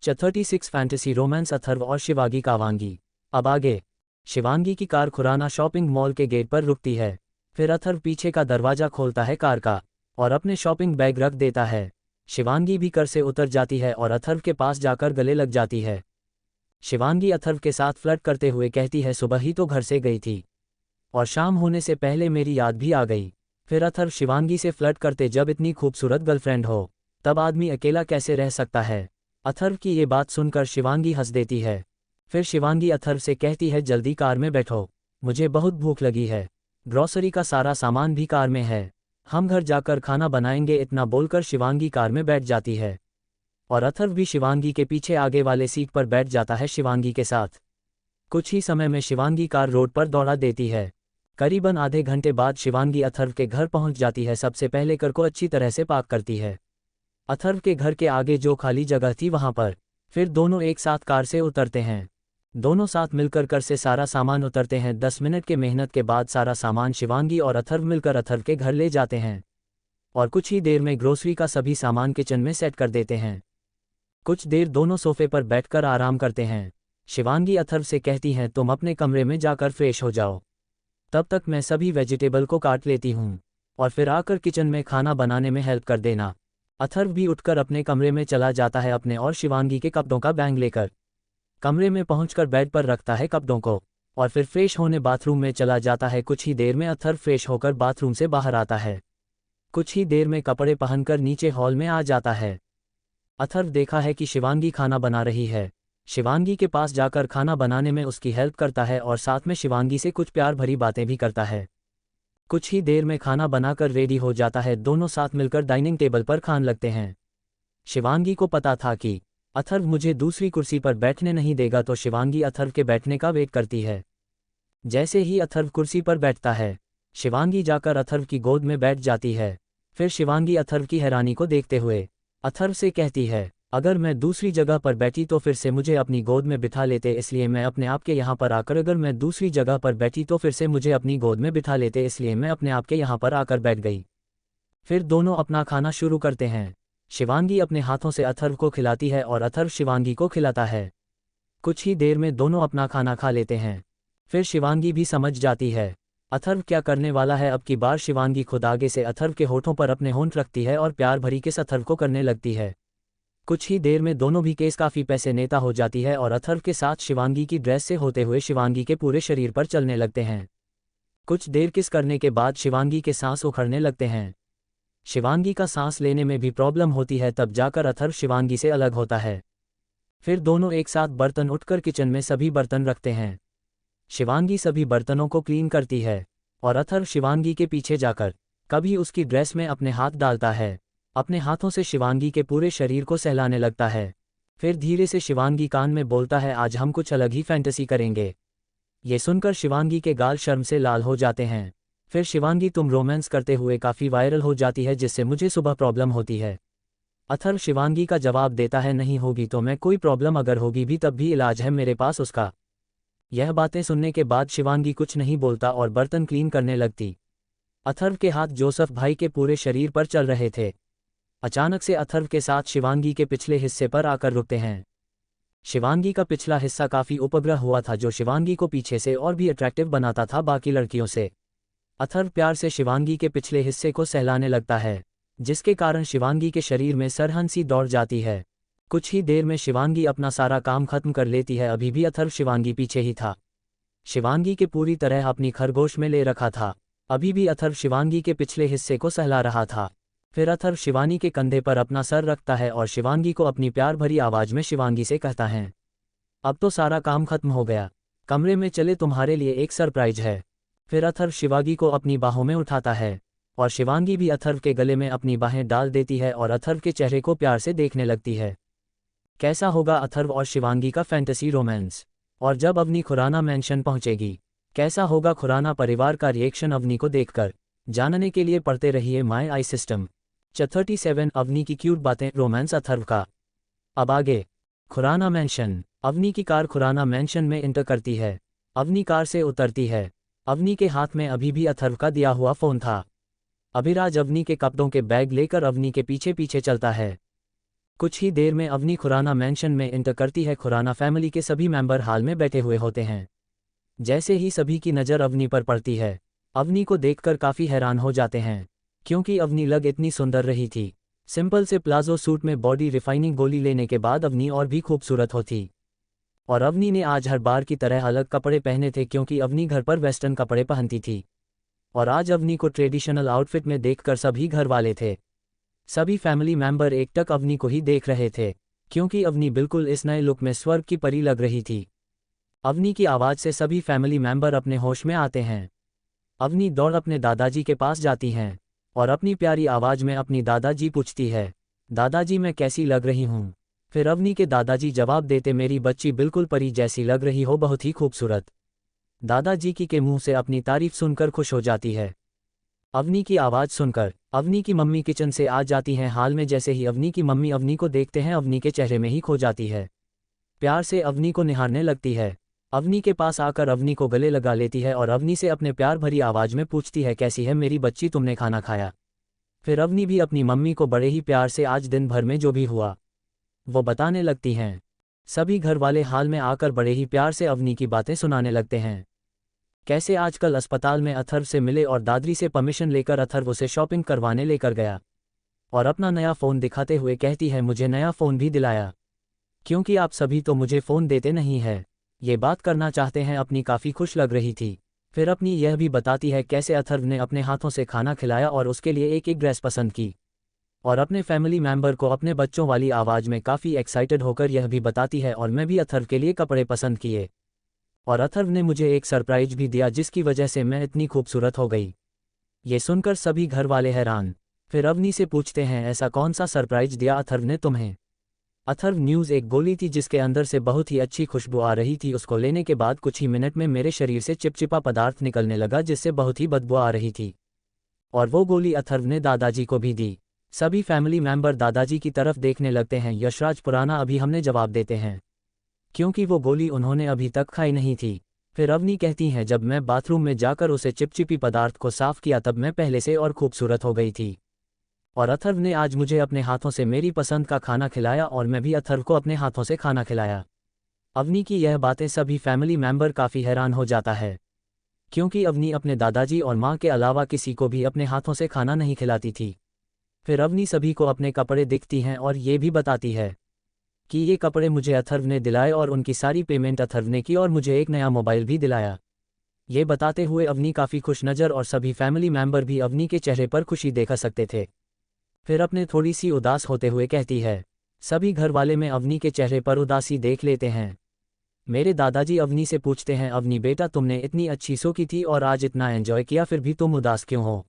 36 fantasy romance Atharva और शिवांगी कावांगी। अब आगे। शिवांगी की कार खुराना शॉपिंग मॉल के गेट पर रुकती है। फिर अथर्व पीछे का दरवाजा खोलता है कार का और अपने शॉपिंग बैग रख देता है। शिवांगी भी कार से उतर जाती है और अथर्व के पास जाकर गले लग जाती है। शिवांगी अथर्व के साथ फ्लर्ट करते हुए कहती है, सुबह ही तो घर से गई थी और शाम होने से पहले मेरी याद भी आ गई। फिर अथर्व शिवांगी से फ्लर्ट करते, जब इतनी खूबसूरत गर्लफ्रेंड हो तब आदमी अकेला कैसे रह सकता है? अथर्व की ये बात सुनकर शिवांगी हंस देती है। फिर शिवांगी अथर्व से कहती है, जल्दी कार में बैठो, मुझे बहुत भूख लगी है, ग्रॉसरी का सारा सामान भी कार में है, हम घर जाकर खाना बनाएंगे। इतना बोलकर शिवांगी कार में बैठ जाती है और अथर्व भी शिवांगी के पीछे आगे वाले सीट पर बैठ जाता है शिवांगी के साथ। कुछ ही समय में शिवांगी कार रोड पर दौड़ा देती है। करीबन आधे घंटे बाद शिवांगी अथर्व के घर पहुंच जाती है। सबसे पहले कार को अच्छी तरह से पार्क करती है अथर्व के घर के आगे जो खाली जगह थी वहां पर। फिर दोनों एक साथ कार से उतरते हैं। दोनों साथ मिलकर कार से सारा सामान उतरते हैं। 10 मिनट के मेहनत के बाद सारा सामान शिवांगी और अथर्व मिलकर अथर्व के घर ले जाते हैं और कुछ ही देर में ग्रोसरी का सभी सामान किचन में सेट कर देते हैं। कुछ देर दोनों सोफे पर बैठकर आराम करते हैं। शिवांगी अथर्व से कहती हैं, तुम अपने कमरे में जाकर फ्रेश हो जाओ, तब तक मैं सभी वेजिटेबल को काट लेती हूँ और फिर आकर किचन में खाना बनाने में हेल्प कर देना। अथर्व भी उठकर अपने कमरे में चला जाता है अपने और शिवांगी के कपड़ों का बैग लेकर। कमरे में पहुंचकर बेड पर रखता है कपड़ों को और फिर फ्रेश होने बाथरूम में चला जाता है। कुछ ही देर में अथर्व फ्रेश होकर बाथरूम से बाहर आता है। कुछ ही देर में कपड़े पहनकर नीचे हॉल में आ जाता है। अथर्व देखा है कि शिवांगी खाना बना रही है। शिवांगी के पास जाकर खाना बनाने में उसकी हेल्प करता है और साथ में शिवांगी से कुछ प्यार भरी बातें भी करता है। कुछ ही देर में खाना बनाकर रेडी हो जाता है। दोनों साथ मिलकर डाइनिंग टेबल पर खाने लगते हैं। शिवांगी को पता था कि अथर्व मुझे दूसरी कुर्सी पर बैठने नहीं देगा, तो शिवांगी अथर्व के बैठने का वेट करती है। जैसे ही अथर्व कुर्सी पर बैठता है, शिवांगी जाकर अथर्व की गोद में बैठ जाती है। फिर शिवांगी अथर्व की हैरानी को देखते हुए अथर्व से कहती है, अगर मैं दूसरी जगह पर बैठी तो फिर से मुझे अपनी गोद में बिठा लेते, इसलिए मैं अपने आप के यहाँ पर आकर अगर मैं दूसरी जगह पर बैठी तो फिर से मुझे अपनी गोद में बिठा लेते, इसलिए मैं अपने आप के यहाँ पर आकर बैठ गई। फिर दोनों अपना खाना शुरू करते हैं। शिवांगी अपने हाथों से अथर्व को खिलाती है और अथर्व शिवांगी को खिलाता है। कुछ ही देर में दोनों अपना खाना खा लेते हैं। फिर शिवांगी भी समझ जाती है अथर्व क्या करने वाला है। अब की बार शिवांगी खुद आगे से अथर्व के होठों पर अपने होंठ रखती है और प्यार भरी किस अथर्व को करने लगती है। कुछ ही देर में दोनों भी केस काफ़ी पैसे नेता हो जाती है और अथर्व के साथ शिवांगी की ड्रेस से होते हुए शिवांगी के पूरे शरीर पर चलने लगते हैं। कुछ देर किस करने के बाद शिवांगी के सांस उखड़ने लगते हैं। शिवांगी का सांस लेने में भी प्रॉब्लम होती है, तब जाकर अथर्व शिवांगी से अलग होता है। फिर दोनों एक साथ बर्तन उठकर किचन में सभी बर्तन रखते हैं। शिवांगी सभी बर्तनों को क्लीन करती है और अथर्व शिवांगी के पीछे जाकर कभी उसकी ड्रेस में अपने हाथ डालता है, अपने हाथों से शिवांगी के पूरे शरीर को सहलाने लगता है। फिर धीरे से शिवांगी कान में बोलता है, आज हम कुछ अलग ही फैंटेसी करेंगे। ये सुनकर शिवांगी के गाल शर्म से लाल हो जाते हैं। फिर शिवांगी तुम रोमांस करते हुए काफ़ी वायरल हो जाती है, जिससे मुझे सुबह प्रॉब्लम होती है। अथर्व शिवांगी का जवाब देता है, नहीं होगी तो मैं कोई प्रॉब्लम, अगर होगी भी तब भी इलाज है मेरे पास उसका। यह बातें सुनने के बाद शिवांगी कुछ नहीं बोलता और बर्तन क्लीन करने लगती। अथर्व के हाथ जोसेफ भाई के पूरे शरीर पर चल रहे थे। अचानक से अथर्व के साथ शिवांगी के पिछले हिस्से पर आकर रुकते हैं। शिवांगी का पिछला हिस्सा काफ़ी उपग्रह हुआ था, जो शिवांगी को पीछे से और भी अट्रैक्टिव बनाता था बाकी लड़कियों से। अथर्व प्यार से शिवांगी के पिछले हिस्से को सहलाने लगता है, जिसके कारण शिवांगी के शरीर में सरहन सी दौड़ जाती है। कुछ ही देर में शिवांगी अपना सारा काम खत्म कर लेती है। अभी भी अथर्व शिवांगी पीछे ही था। शिवांगी के पूरी तरह अपनी खरगोश में ले रखा था। अभी भी अथर्व शिवांगी के पिछले हिस्से को सहला रहा था। फिर अथर्व शिवानी के कंधे पर अपना सर रखता है और शिवांगी को अपनी प्यार भरी आवाज़ में शिवांगी से कहता है, अब तो सारा काम खत्म हो गया, कमरे में चले, तुम्हारे लिए एक सरप्राइज है। फिर अथर्व शिवांगी को अपनी बाहों में उठाता है और शिवांगी भी अथर्व के गले में अपनी बाहें डाल देती है और अथर्व के चेहरे को प्यार से देखने लगती है। कैसा होगा अथर्व और शिवांगी का फैंटेसी रोमांस, और जब अवनी खुराना मैंशन पहुंचेगी, कैसा होगा खुराना परिवार का रिएक्शन अवनी को देखकर। जानने के लिए पढ़ते रहिए माय आई सिस्टम। 37 अवनी की क्यूट बातें, रोमांस अथर्व का। अब आगे। खुराना मैंशन। अवनी की कार खुराना मैंशन में एंटर करती है। अवनी कार से उतरती है। अवनी के हाथ में अभी भी अथर्व का दिया हुआ फ़ोन था। अभिराज अवनी के कपड़ों के बैग लेकर अवनी के पीछे पीछे चलता है। कुछ ही देर में अवनी खुराना मैंशन में एंटर करती है। खुराना फैमिली के सभी मेंबर हाल में बैठे हुए होते हैं। जैसे ही सभी की नज़र अवनी पर पड़ती है, अवनी को देखकर काफ़ी हैरान हो जाते हैं, क्योंकि अवनी लग इतनी सुंदर रही थी। सिंपल से प्लाजो सूट में बॉडी रिफाइनिंग गोली लेने के बाद अवनी और भी खूबसूरत होती। और अवनी ने आज हर बार की तरह अलग कपड़े पहने थे, क्योंकि अवनी घर पर वेस्टर्न कपड़े पहनती थी। और आज अवनी को ट्रेडिशनल आउटफिट में देखकर सभी घर वाले थे, सभी फैमिली मेंबर एकटक अवनी को ही देख रहे थे, क्योंकि अवनी बिल्कुल इस नए लुक में स्वर्ग की परी लग रही थी। अवनी की आवाज़ से सभी फैमिली मेंबर अपने होश में आते हैं। अवनी दौड़ अपने दादाजी के पास जाती हैं और अपनी प्यारी आवाज़ में अपनी दादाजी पूछती है, दादाजी मैं कैसी लग रही हूँ। फिर अवनी के दादाजी जवाब देते, मेरी बच्ची बिल्कुल परी जैसी लग रही हो, बहुत ही खूबसूरत। दादाजी की के मुंह से अपनी तारीफ सुनकर खुश हो जाती है। अवनी की आवाज़ सुनकर अवनी की मम्मी किचन से आ जाती हैं। हाल में जैसे ही अवनी की मम्मी अवनी को देखते हैं, अवनी के चेहरे में ही खो जाती है। प्यार से अवनी को निहारने लगती है। अवनी के पास आकर अवनी को गले लगा लेती है और अवनी से अपने प्यार भरी आवाज़ में पूछती है, कैसी है मेरी बच्ची, तुमने खाना खाया। फिर अवनी भी अपनी मम्मी को बड़े ही प्यार से आज दिन भर में जो भी हुआ वो बताने लगती हैं। सभी घर वाले हाल में आकर बड़े ही प्यार से अवनी की बातें सुनाने लगते हैं। कैसे आजकल अस्पताल में अथर्व से मिले और दादरी से परमिशन लेकर अथर्व उसे शॉपिंग करवाने लेकर गया और अपना नया फ़ोन दिखाते हुए कहती है, मुझे नया फ़ोन भी दिलाया, क्योंकि आप सभी तो मुझे फ़ोन देते नहीं है। ये बात करना चाहते हैं, अपनी काफ़ी खुश लग रही थी। फिर अपनी यह भी बताती है कैसे अथर्व ने अपने हाथों से खाना खिलाया और उसके लिए एक एक ड्रेस पसंद की, और अपने फैमिली मेंबर को अपने बच्चों वाली आवाज़ में काफ़ी एक्साइटेड होकर यह भी बताती है, और मैं भी अथर्व के लिए कपड़े पसंद किए और अथर्व ने मुझे एक सरप्राइज भी दिया, जिसकी वजह से मैं इतनी खूबसूरत हो गई। ये सुनकर सभी घर वाले हैरान। फिर अवनी से पूछते हैं, ऐसा कौन सा सरप्राइज दिया अथर्व ने तुम्हें। अथर्व न्यूज़ एक गोली थी जिसके अंदर से बहुत ही अच्छी खुशबू आ रही थी। उसको लेने के बाद कुछ ही मिनट में मेरे शरीर से चिपचिपा पदार्थ निकलने लगा, जिससे बहुत ही बदबू आ रही थी, और वो गोली अथर्व ने दादाजी को भी दी। सभी फैमिली मेंबर दादाजी की तरफ देखने लगते हैं। यशराज पुराना अभी हमने जवाब देते हैं, क्योंकि वो गोली उन्होंने अभी तक खाई नहीं थी। फिर अवनी कहती हैं, जब मैं बाथरूम में जाकर उसे चिपचिपी पदार्थ को साफ किया तब मैं पहले से और खूबसूरत हो गई थी। और अथर्व ने आज मुझे अपने हाथों से मेरी पसंद का खाना खिलाया और मैं भी अथर्व को अपने हाथों से खाना खिलाया। अवनी की यह बातें सभी फैमिली मेंबर काफ़ी हैरान हो जाता है, क्योंकि अवनी अपने दादाजी और माँ के अलावा किसी को भी अपने हाथों से खाना नहीं खिलाती थी। फिर अवनी सभी को अपने कपड़े दिखती हैं और ये भी बताती है कि ये कपड़े मुझे अथर्व ने दिलाए और उनकी सारी पेमेंट अथर्व ने की और मुझे एक नया मोबाइल भी दिलाया। ये बताते हुए अवनी काफ़ी खुश नज़र और सभी फैमिली मेंबर भी अवनी के चेहरे पर खुशी देखा सकते थे। फिर अपने थोड़ी सी उदास होते हुए कहती है, सभी घर वाले में अवनी के चेहरे पर उदासी देख लेते हैं। मेरे दादाजी अवनी से पूछते हैं, अवनी बेटा तुमने इतनी अच्छी सो की थी और आज इतना एंजॉय किया, फिर भी तुम उदास क्यों हो?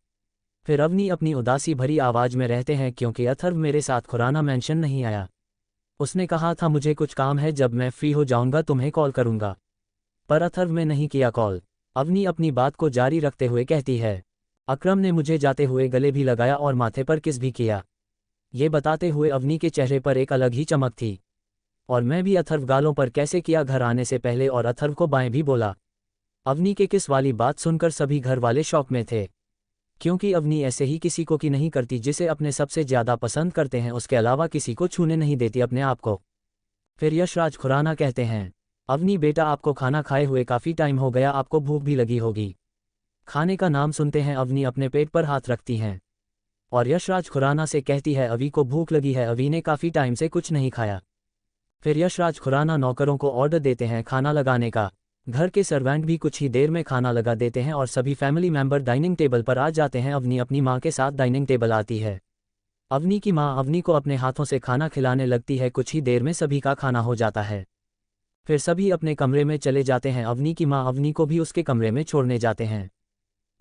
फिर अवनी अपनी उदासी भरी आवाज़ में रहते हैं, क्योंकि अथर्व मेरे साथ खुराना मेंशन नहीं आया। उसने कहा था मुझे कुछ काम है, जब मैं फ्री हो जाऊंगा तुम्हें कॉल करूंगा, पर अथर्व में नहीं किया कॉल। अवनी अपनी बात को जारी रखते हुए कहती है, अकरम ने मुझे जाते हुए गले भी लगाया और माथे पर किस भी किया। ये बताते हुए अवनी के चेहरे पर एक अलग ही चमक थी। और मैं भी अथर्व गालों पर कैसे किया घर आने से पहले, और अथर्व को बाएं भी बोला। अवनी के किस वाली बात सुनकर सभी घर वाले शौक में थे, क्योंकि अवनी ऐसे ही किसी को की नहीं करती जिसे अपने सबसे ज़्यादा पसंद करते हैं, उसके अलावा किसी को छूने नहीं देती अपने आप को। फिर यशराज खुराना कहते हैं, अवनी बेटा आपको खाना खाए हुए काफ़ी टाइम हो गया, आपको भूख भी लगी होगी। खाने का नाम सुनते हैं अवनी अपने पेट पर हाथ रखती हैं और यशराज खुराना से कहती है, अवी को भूख लगी है, अवी ने काफ़ी टाइम से कुछ नहीं खाया। फिर यशराज खुराना नौकरों को ऑर्डर देते हैं खाना लगाने का। घर के सर्वेंट भी कुछ ही देर में खाना लगा देते हैं और सभी फैमिली मेंबर डाइनिंग टेबल पर आ जाते हैं। अवनी अपनी माँ के साथ डाइनिंग टेबल आती है। अवनी की माँ अवनी को अपने हाथों से खाना खिलाने लगती है। कुछ ही देर में सभी का खाना हो जाता है। फिर सभी अपने कमरे में चले जाते हैं। अवनी की माँ अवनी को भी उसके कमरे में छोड़ने जाते हैं।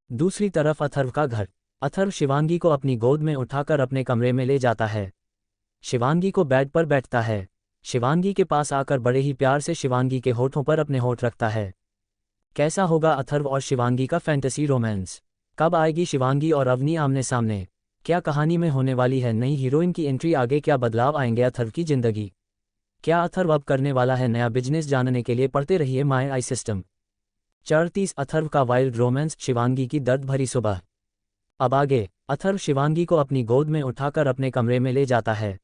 दूसरी तरफ अथर्व का घर। अथर्व शिवांगी को अपनी गोद में उठाकर अपने कमरे में ले जाता है। शिवांगी को बेड पर बैठता है। शिवांगी के पास आकर बड़े ही प्यार से शिवांगी के होठों पर अपने होठ रखता है। कैसा होगा अथर्व और शिवांगी का फैंटेसी रोमांस? कब आएगी शिवांगी और अवनी आमने सामने? क्या कहानी में होने वाली है नई हीरोइन की एंट्री? आगे क्या बदलाव आएंगे अथर्व की जिंदगी? क्या अथर्व अब करने वाला है नया बिजनेस? जानने के लिए पढ़ते रहिए माय आई सिस्टम। 34 अथर्व का वाइल्ड रोमांस, शिवांगी की दर्द भरी सुबह। अब आगे। अथर्व शिवांगी को अपनी गोद में उठाकर अपने कमरे में ले जाता है।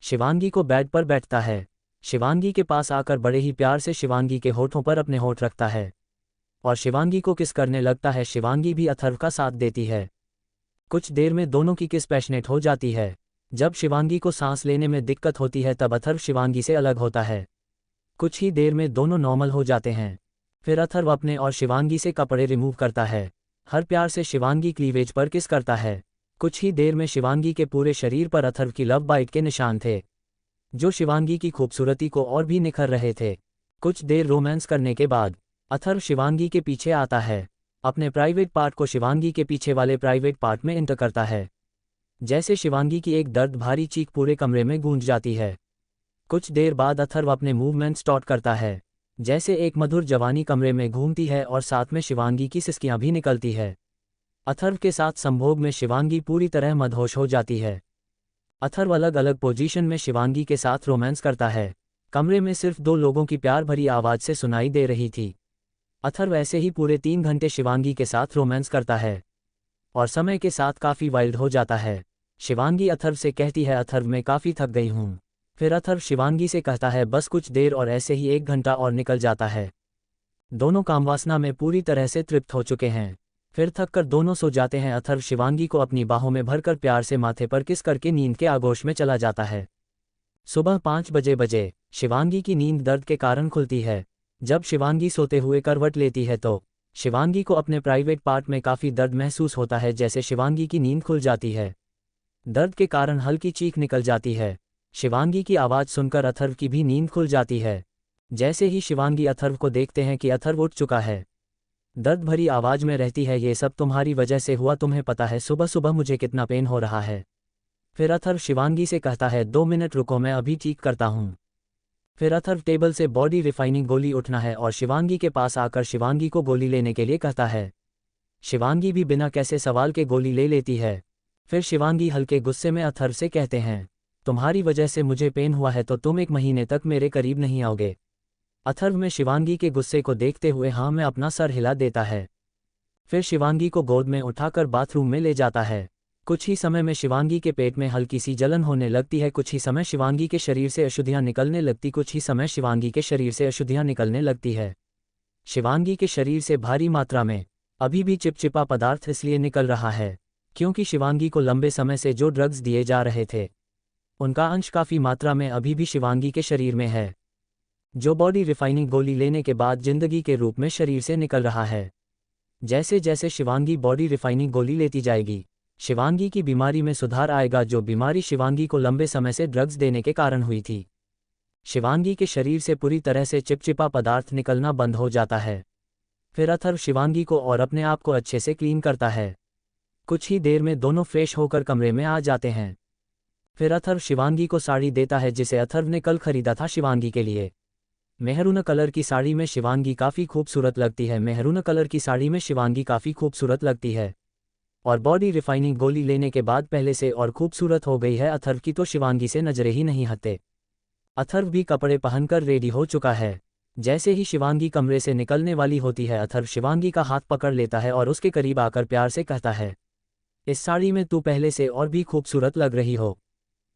शिवांगी को बेड पर बैठता है। शिवांगी के पास आकर बड़े ही प्यार से शिवांगी के होठों पर अपने होठ रखता है और शिवांगी को किस करने लगता है। शिवांगी भी अथर्व का साथ देती है। कुछ देर में दोनों की किस पैशनेट हो जाती है। जब शिवांगी को सांस लेने में दिक्कत होती है तब अथर्व शिवांगी से अलग होता है। कुछ ही देर में दोनों नॉर्मल हो जाते हैं। फिर अथर्व अपने और शिवांगी से कपड़े रिमूव करता है। हर प्यार से शिवांगी क्लीवेज पर किस करता है। कुछ ही देर में शिवांगी के पूरे शरीर पर अथर्व की लव बाइट के निशान थे, जो शिवांगी की खूबसूरती को और भी निखर रहे थे। कुछ देर रोमांस करने के बाद अथर्व शिवांगी के पीछे आता है। अपने प्राइवेट पार्ट को शिवांगी के पीछे वाले प्राइवेट पार्ट में इंटर करता है। जैसे शिवांगी की एक दर्द भारी चीख पूरे कमरे में गूंज जाती है। कुछ देर बाद अथर्व अपने मूवमेंट स्टार्ट करता है। जैसे एक मधुर जवानी कमरे में घूमती है और साथ में शिवांगी की सिसकियां भी निकलती है। अथर्व के साथ संभोग में शिवांगी पूरी तरह मदहोश हो जाती है। अथर्व अलग अलग पोजीशन में शिवांगी के साथ रोमांस करता है। कमरे में सिर्फ 2 लोगों की प्यार भरी आवाज़ से सुनाई दे रही थी। अथर्व ऐसे ही पूरे 3 घंटे शिवांगी के साथ रोमांस करता है और समय के साथ काफ़ी वाइल्ड हो जाता है। शिवांगी अथर्व से कहती है, अथर्व मैं काफ़ी थक गई हूँ। फिर अथर्व शिवांगी से कहता है, बस कुछ देर और ऐसे ही 1 घंटा और निकल जाता है। दोनों कामवासना में पूरी तरह से तृप्त हो चुके हैं। फिर थक कर दोनों सो जाते हैं। अथर्व शिवांगी को अपनी बाहों में भरकर प्यार से माथे पर किस करके नींद के आगोश में चला जाता है। सुबह 5 बजे शिवांगी की नींद दर्द के कारण खुलती है। जब शिवांगी सोते हुए करवट लेती है तो शिवांगी को अपने प्राइवेट पार्ट में काफ़ी दर्द महसूस होता है। जैसे शिवांगी की नींद खुल जाती है, दर्द के कारण हल्की चीख निकल जाती है। शिवांगी की आवाज़ सुनकर अथर्व की भी नींद खुल जाती है। जैसे ही शिवांगी अथर्व को देखते हैं कि अथर्व उठ चुका है, दर्द भरी आवाज़ में रहती है, ये सब तुम्हारी वजह से हुआ, तुम्हें पता है सुबह सुबह मुझे कितना पेन हो रहा है। फिर अथर्व शिवांगी से कहता है, 2 मिनट रुको मैं अभी ठीक करता हूँ। फिर अथर्व टेबल से बॉडी रिफाइनिंग गोली उठना है और शिवांगी के पास आकर शिवांगी को गोली लेने के लिए कहता है। शिवांगी भी बिना कैसे सवाल के गोली ले लेती है। फिर शिवांगी हल्के गुस्से में अथर्व से कहते हैं, तुम्हारी वजह से मुझे पेन हुआ है तो तुम 1 महीने तक मेरे करीब नहीं आओगे। अथर्व में शिवांगी के गुस्से को देखते हुए हाँ में अपना सर हिला देता है। फिर शिवांगी को गोद में उठाकर बाथरूम में ले जाता है। कुछ ही समय में शिवांगी के पेट में हल्की सी जलन होने लगती है। कुछ ही समय शिवांगी के शरीर से अशुद्धियां निकलने लगती है। शिवांगी के शरीर से भारी मात्रा में अभी भी चिपचिपा पदार्थ इसलिए निकल रहा है क्योंकि शिवांगी को लंबे समय से जो ड्रग्स दिए जा रहे थे उनका अंश काफ़ी मात्रा में अभी भी शिवांगी के शरीर में है, जो बॉडी रिफाइनिंग गोली लेने के बाद जिंदगी के रूप में शरीर से निकल रहा है। जैसे जैसे शिवांगी बॉडी रिफाइनिंग गोली लेती जाएगी, शिवांगी की बीमारी में सुधार आएगा, जो बीमारी शिवांगी को लंबे समय से ड्रग्स देने के कारण हुई थी। शिवांगी के शरीर से पूरी तरह से चिपचिपा पदार्थ निकलना बंद हो जाता है। फिर अथर्व शिवांगी को और अपने आप को अच्छे से क्लीन करता है। कुछ ही देर में दोनों फ्रेश होकर कमरे में आ जाते हैं। फिर अथर्व शिवांगी को साड़ी देता है जिसे अथर्व ने कल खरीदा था शिवांगी के लिए। मेहरून कलर की साड़ी में शिवांगी काफ़ी खूबसूरत लगती है। और बॉडी रिफाइनिंग गोली लेने के बाद पहले से और खूबसूरत हो गई है। अथर्व की तो शिवांगी से नजरें ही नहीं हटते। अथर्व भी कपड़े पहनकर रेडी हो चुका है। जैसे ही शिवांगी कमरे से निकलने वाली होती है, अथर्व शिवांगी का हाथ पकड़ लेता है और उसके करीब आकर प्यार से कहता है, इस साड़ी में तू पहले से और भी खूबसूरत लग रही हो।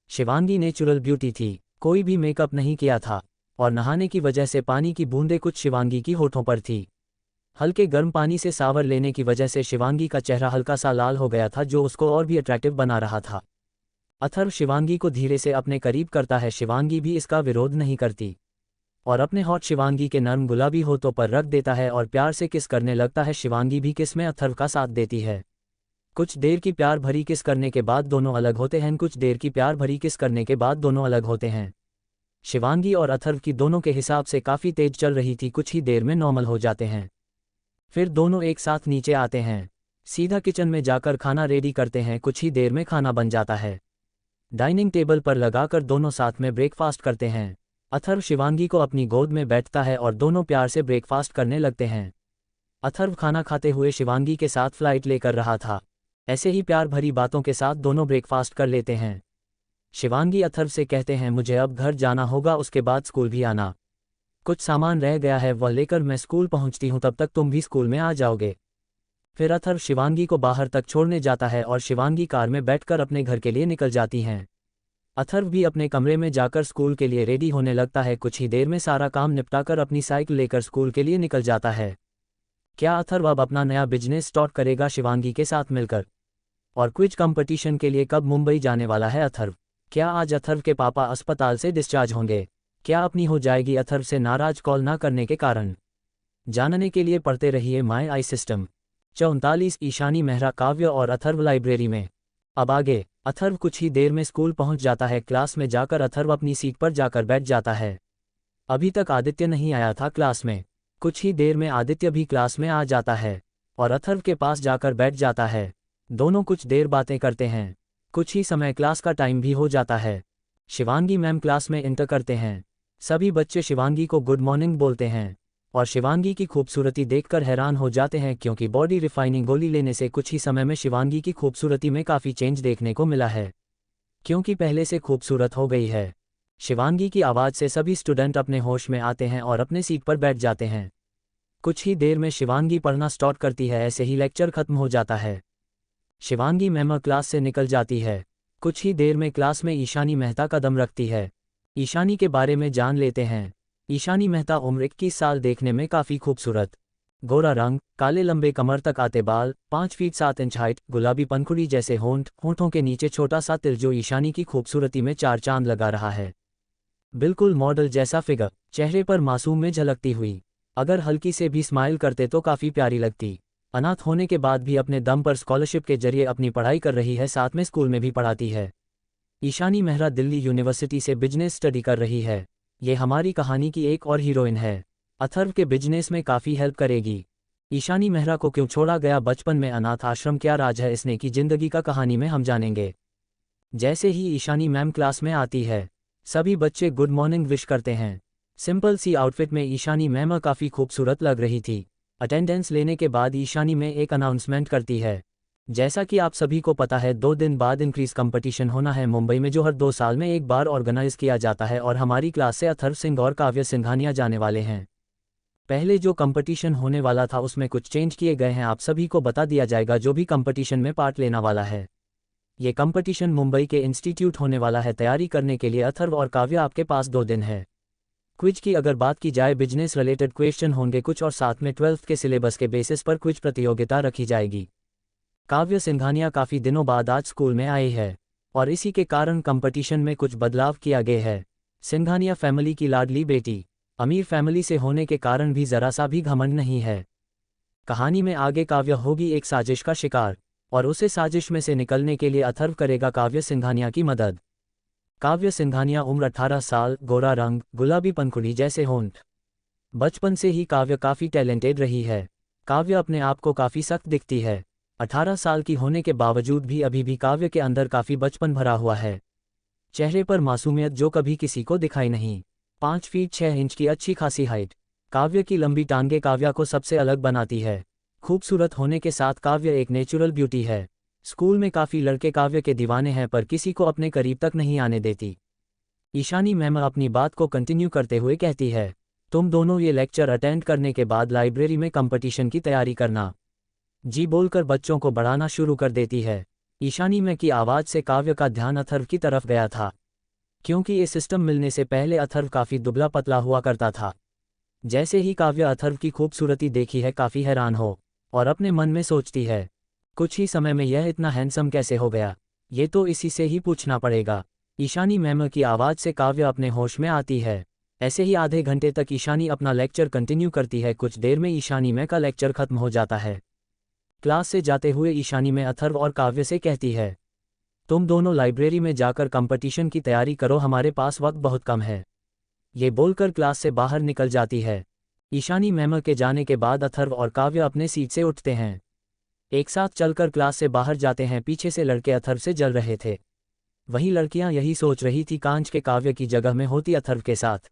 शिवांगी नेचुरल ब्यूटी थी, कोई भी मेकअप नहीं किया था और नहाने की वजह से पानी की बूंदें कुछ शिवांगी की होठों पर थी। हल्के गर्म पानी से सावर लेने की वजह से शिवांगी का चेहरा हल्का सा लाल हो गया था, जो उसको और भी अट्रैक्टिव बना रहा था। अथर्व शिवांगी को धीरे से अपने करीब करता है। शिवांगी भी इसका विरोध नहीं करती और अपने होठ शिवांगी के नर्म गुलाबी होठों पर रख देता है और प्यार से किस करने लगता है। शिवांगी भी किस में अथर्व का साथ देती है। कुछ देर की प्यार भरी किस करने के बाद दोनों अलग होते हैं। शिवांगी और अथर्व की दोनों के हिसाब से काफ़ी तेज चल रही थी। कुछ ही देर में नॉर्मल हो जाते हैं। फिर दोनों एक साथ नीचे आते हैं, सीधा किचन में जाकर खाना रेडी करते हैं। कुछ ही देर में खाना बन जाता है। डाइनिंग टेबल पर लगाकर दोनों साथ में ब्रेकफास्ट करते हैं। अथर्व शिवांगी को अपनी गोद में बैठता है और दोनों प्यार से ब्रेकफास्ट करने लगते हैं। अथर्व खाना खाते हुए शिवांगी के साथ फ्लाइट लेकर रहा था। ऐसे ही प्यार भरी बातों के साथ दोनों ब्रेकफास्ट कर लेते हैं। शिवांगी अथर्व से कहते हैं, मुझे अब घर जाना होगा, उसके बाद स्कूल भी आना। कुछ सामान रह गया है, वह लेकर मैं स्कूल पहुंचती हूं, तब तक तुम भी स्कूल में आ जाओगे। फिर अथर्व शिवांगी को बाहर तक छोड़ने जाता है और शिवांगी कार में बैठकर अपने घर के लिए निकल जाती हैं। अथर्व भी अपने कमरे में जाकर स्कूल के लिए रेडी होने लगता है। कुछ ही देर में सारा काम निपटाकर अपनी साइकिल लेकर स्कूल के लिए निकल जाता है। क्या अथर्व अब अपना नया बिजनेस स्टार्ट करेगा शिवांगी के साथ मिलकर? और क्विज कंपटीशन के लिए कब मुंबई जाने वाला है अथर्व? क्या आज अथर्व के पापा अस्पताल से डिस्चार्ज होंगे? क्या अपनी हो जाएगी अथर्व से नाराज कॉल ना करने के कारण? जानने के लिए पढ़ते रहिए my I system. 44 Ishani Mehra काव्य और अथर्व लाइब्रेरी में। अब आगे। अथर्व कुछ ही देर में स्कूल पहुंच जाता है। क्लास में जाकर अथर्व अपनी सीट पर जाकर बैठ जाता है। अभी तक आदित्य नहीं आया था क्लास में। कुछ ही देर में आदित्य भी क्लास में आ जाता है और अथर्व के पास जाकर बैठ जाता है। दोनों कुछ देर बातें करते हैं। कुछ ही समय क्लास का टाइम भी हो जाता है। शिवांगी मैम क्लास में इंटर करते हैं। सभी बच्चे शिवांगी को गुड मॉर्निंग बोलते हैं और शिवांगी की खूबसूरती देखकर हैरान हो जाते हैं, क्योंकि बॉडी रिफाइनिंग गोली लेने से कुछ ही समय में शिवांगी की खूबसूरती में काफ़ी चेंज देखने को मिला है, क्योंकि पहले से खूबसूरत हो गई है। शिवांगी की आवाज़ से सभी स्टूडेंट अपने होश में आते हैं और अपने सीट पर बैठ जाते हैं। कुछ ही देर में शिवांगी पढ़ना स्टार्ट करती है। ऐसे ही लेक्चर खत्म हो जाता है। शिवांगी मैम क्लास से निकल जाती है। कुछ ही देर में क्लास में ईशानी मेहता कदम रखती है। ईशानी के बारे में जान लेते हैं। ईशानी मेहता उम्र 21 साल, देखने में काफ़ी खूबसूरत, गोरा रंग, काले लंबे कमर तक आते बाल, 5 फीट 7 इंच हाइट, गुलाबी पंखुड़ी जैसे होंठों के नीचे छोटा सा तिल जो ईशानी की खूबसूरती में 4 चांद लगा रहा है। बिल्कुल मॉडल जैसा फिगर, चेहरे पर मासूम में झलकती हुई, अगर हल्की से भी स्माइल करते तो काफ़ी प्यारी लगती। अनाथ होने के बाद भी अपने दम पर स्कॉलरशिप के जरिए अपनी पढ़ाई कर रही है, साथ में स्कूल में भी पढ़ाती है। ईशानी मेहरा दिल्ली यूनिवर्सिटी से बिजनेस स्टडी कर रही है। ये हमारी कहानी की एक और हीरोइन है। अथर्व के बिजनेस में काफ़ी हेल्प करेगी। ईशानी मेहरा को क्यों छोड़ा गया बचपन में अनाथ आश्रम, क्या राज है इसने की जिंदगी का, कहानी में हम जानेंगे। जैसे ही ईशानी मैम क्लास में आती है, सभी बच्चे गुड मॉर्निंग विश करते हैं। सिंपल सी आउटफिट में ईशानी मैम काफ़ी खूबसूरत लग रही थी। अटेंडेंस लेने के बाद ईशानी में एक अनाउंसमेंट करती है, जैसा कि आप सभी को पता है 2 दिन बाद इंक्रीज कंपटीशन होना है मुंबई में, जो हर 2 साल में एक बार ऑर्गेनाइज किया जाता है, और हमारी क्लास से अथर्व सिंह और काव्य सिंघानिया जाने वाले हैं। पहले जो कंपटीशन होने वाला था उसमें कुछ चेंज किए गए हैं, आप सभी को बता दिया जाएगा जो भी कंपटीशन में पार्ट लेना वाला है। ये कंपटीशन मुंबई के इंस्टीट्यूट होने वाला है। तैयारी करने के लिए अथर्व और काव्य आपके पास 2 दिन है। क्विज की अगर बात की जाए, बिजनेस रिलेटेड क्वेश्चन होंगे कुछ, और साथ में 12th के सिलेबस के बेसिस पर क्विज प्रतियोगिता रखी जाएगी। काव्य सिंघानिया काफ़ी दिनों बाद आज स्कूल में आए हैं, और इसी के कारण कंपटीशन में कुछ बदलाव किया गया है। सिंघानिया फैमिली की लाडली बेटी, अमीर फैमिली से होने के कारण भी ज़रा सा भी घमंड नहीं है। कहानी में आगे काव्य होगी एक साजिश का शिकार, और उसे साजिश में से निकलने के लिए अथर्व करेगा काव्य सिंघानिया की मदद। काव्य सिंघानिया उम्र 18 साल, गोरा रंग, गुलाबी पंखुड़ी जैसे होंठ। बचपन से ही काव्य काफ़ी टैलेंटेड रही है। काव्य अपने आप को काफ़ी सख्त दिखती है। 18 साल की होने के बावजूद भी अभी भी काव्य के अंदर काफ़ी बचपन भरा हुआ है। चेहरे पर मासूमियत जो कभी किसी को दिखाई नहीं। 5 फीट 6 इंच की अच्छी खासी हाइट। काव्य की लंबी टांगे काव्य को सबसे अलग बनाती है। खूबसूरत होने के साथ काव्य एक नेचुरल ब्यूटी है। स्कूल में काफ़ी लड़के काव्य के दीवाने हैं, पर किसी को अपने करीब तक नहीं आने देती। ईशानी मैम अपनी बात को कंटिन्यू करते हुए कहती है, तुम दोनों ये लेक्चर अटेंड करने के बाद लाइब्रेरी में कंपटीशन की तैयारी करना। जी बोलकर बच्चों को बढ़ाना शुरू कर देती है। ईशानी मैम की आवाज़ से काव्य का ध्यान अथर्व की तरफ गया था, क्योंकि ये सिस्टम मिलने से पहले अथर्व काफ़ी दुबला पतला हुआ करता था। जैसे ही काव्य अथर्व की खूबसूरती देखी है, काफ़ी हैरान हो और अपने मन में सोचती है, कुछ ही समय में यह इतना हैंडसम कैसे हो गया, ये तो इसी से ही पूछना पड़ेगा। ईशानी मैम की आवाज़ से काव्य अपने होश में आती है। ऐसे ही आधे घंटे तक ईशानी अपना लेक्चर कंटिन्यू करती है। कुछ देर में ईशानी मैम का लेक्चर खत्म हो जाता है। क्लास से जाते हुए ईशानी मैम अथर्व और काव्य से कहती है, तुम दोनों लाइब्रेरी में जाकर कंपटीशन की तैयारी करो, हमारे पास वक्त बहुत कम है। ये बोलकर क्लास से बाहर निकल जाती है। ईशानी मैम के जाने के बाद अथर्व और काव्य अपने सीट से उठते हैं। एक साथ चलकर क्लास से बाहर जाते हैं। पीछे से लड़के अथर्व से जल रहे थे, वहीं लड़कियां यही सोच रही थी कांच के काव्य की जगह में होती अथर्व के साथ।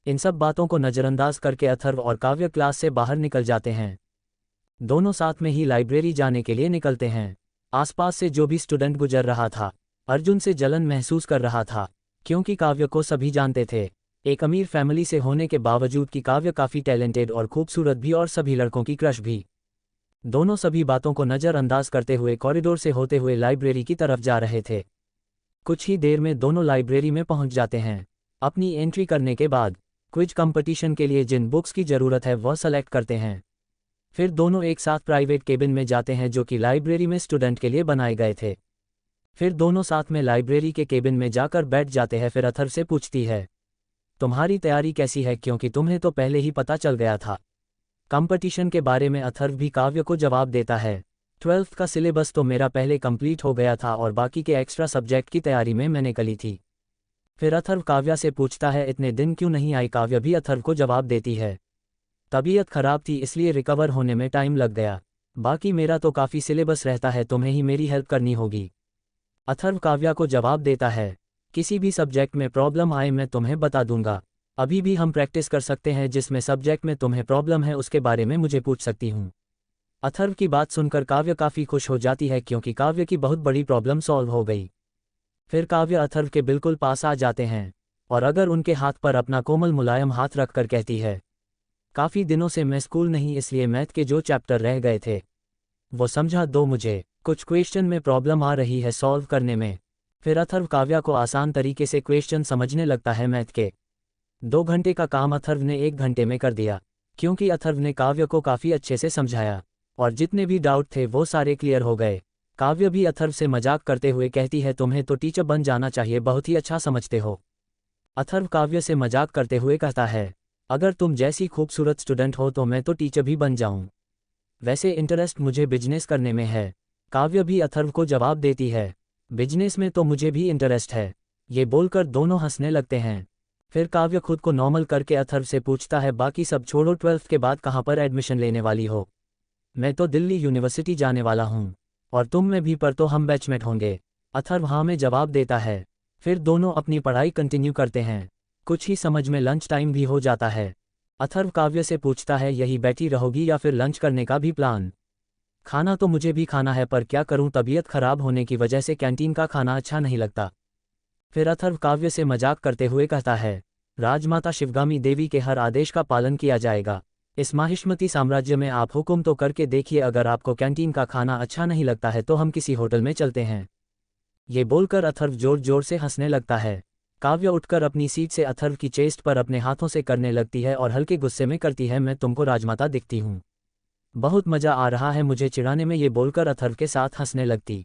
इन सब बातों को नज़रअंदाज करके अथर्व और काव्य क्लास से बाहर निकल जाते हैं। दोनों साथ में ही लाइब्रेरी जाने के लिए निकलते हैं। आसपास से जो भी स्टूडेंट गुजर रहा था, अर्जुन से जलन महसूस कर रहा था, क्योंकि काव्य को सभी जानते थे। एक अमीर फैमिली से होने के बावजूद कि काव्य काफ़ी टैलेंटेड और खूबसूरत भी, और सभी लड़कों की क्रश भी। दोनों सभी बातों को नज़रअंदाज करते हुए कॉरिडोर से होते हुए लाइब्रेरी की तरफ जा रहे थे। कुछ ही देर में दोनों लाइब्रेरी में पहुंच जाते हैं। अपनी एंट्री करने के बाद क्विज कंपटीशन के लिए जिन बुक्स की ज़रूरत है वह सेलेक्ट करते हैं। फिर दोनों एक साथ प्राइवेट केबिन में जाते हैं जो कि लाइब्रेरी में स्टूडेंट के लिए बनाए गए थे। फिर दोनों साथ में लाइब्रेरी के केबिन में जाकर बैठ जाते हैं। फिर अथर्व से पूछती है, तुम्हारी तैयारी कैसी है, क्योंकि तुम्हें तो पहले ही पता चल गया था कंपटीशन के बारे में। अथर्व भी काव्य को जवाब देता है, 12th का सिलेबस तो मेरा पहले कंप्लीट हो गया था, और बाकी के एक्स्ट्रा सब्जेक्ट की तैयारी में मैंने करी थी। फिर अथर्व काव्या से पूछता है, इतने दिन क्यों नहीं आई। काव्या भी अथर्व को जवाब देती है, तबीयत खराब थी इसलिए रिकवर होने में टाइम लग गया, बाकी मेरा तो काफ़ी सिलेबस रहता है, तुम्हें ही मेरी हेल्प करनी होगी। अथर्व काव्या को जवाब देता है, किसी भी सब्जेक्ट में प्रॉब्लम आए मैं तुम्हें बता दूंगा। अभी भी हम प्रैक्टिस कर सकते हैं, जिसमें सब्जेक्ट में तुम्हें प्रॉब्लम है उसके बारे में मुझे पूछ सकती हूँ। अथर्व की बात सुनकर काव्य काफ़ी खुश हो जाती है, क्योंकि काव्य की बहुत बड़ी प्रॉब्लम सॉल्व हो गई। फिर काव्य अथर्व के बिल्कुल पास आ जाते हैं, और अगर उनके हाथ पर अपना कोमल मुलायम हाथ रखकर कहती है, काफ़ी दिनों से मैं स्कूल नहीं, इसलिए मैथ के जो चैप्टर रह गए थे वो समझा दो मुझे, कुछ क्वेश्चन में प्रॉब्लम आ रही है सॉल्व करने में। फिर अथर्व काव्या को आसान तरीके से क्वेश्चन समझने लगता है। मैथ के 2 घंटे का काम अथर्व ने 1 घंटे में कर दिया, क्योंकि अथर्व ने काव्य को काफ़ी अच्छे से समझाया, और जितने भी डाउट थे वो सारे क्लियर हो गए। काव्य भी अथर्व से मजाक करते हुए कहती है, तुम्हें तो टीचर बन जाना चाहिए, बहुत ही अच्छा समझते हो। अथर्व काव्य से मजाक करते हुए कहता है, अगर तुम जैसी खूबसूरत स्टूडेंट हो तो मैं तो टीचर भी बन जाऊं। वैसे इंटरेस्ट मुझे बिजनेस करने में है। काव्य भी अथर्व को जवाब देती है, बिजनेस में तो मुझे भी इंटरेस्ट है। ये बोलकर दोनों हंसने लगते हैं। फिर काव्य खुद को नॉर्मल करके अथर्व से पूछता है, बाकी सब छोड़ो, 12th के बाद कहाँ पर एडमिशन लेने वाली हो। मैं तो दिल्ली यूनिवर्सिटी जाने वाला हूँ, और तुम में भी, पर तो हम बैचमेट होंगे। अथर्व हाँ में जवाब देता है। फिर दोनों अपनी पढ़ाई कंटिन्यू करते हैं। कुछ ही समझ में लंच टाइम भी हो जाता है। अथर्व काव्य से पूछता है, यही बैठी रहोगी या फिर लंच करने का भी प्लान। खाना तो मुझे भी खाना है पर क्या करूं, तबीयत खराब होने की वजह से कैंटीन का खाना अच्छा नहीं लगता। फिर अथर्व काव्य से मजाक करते हुए कहता है, राजमाता शिवगामी देवी के हर आदेश का पालन किया जाएगा। इस माहिष्मती साम्राज्य में आप हुक्म तो करके देखिए, अगर आपको कैंटीन का खाना अच्छा नहीं लगता है तो हम किसी होटल में चलते हैं। ये बोलकर अथर्व जोर जोर से हंसने लगता है। काव्य उठकर अपनी सीट से अथर्व की चेस्ट पर अपने हाथों से करने लगती है और हल्के गुस्से में करती है, मैं तुमको राजमाता दिखती हूँ, बहुत मजा आ रहा है मुझे चिढ़ाने में। ये बोलकर अथर्व के साथ हंसने लगती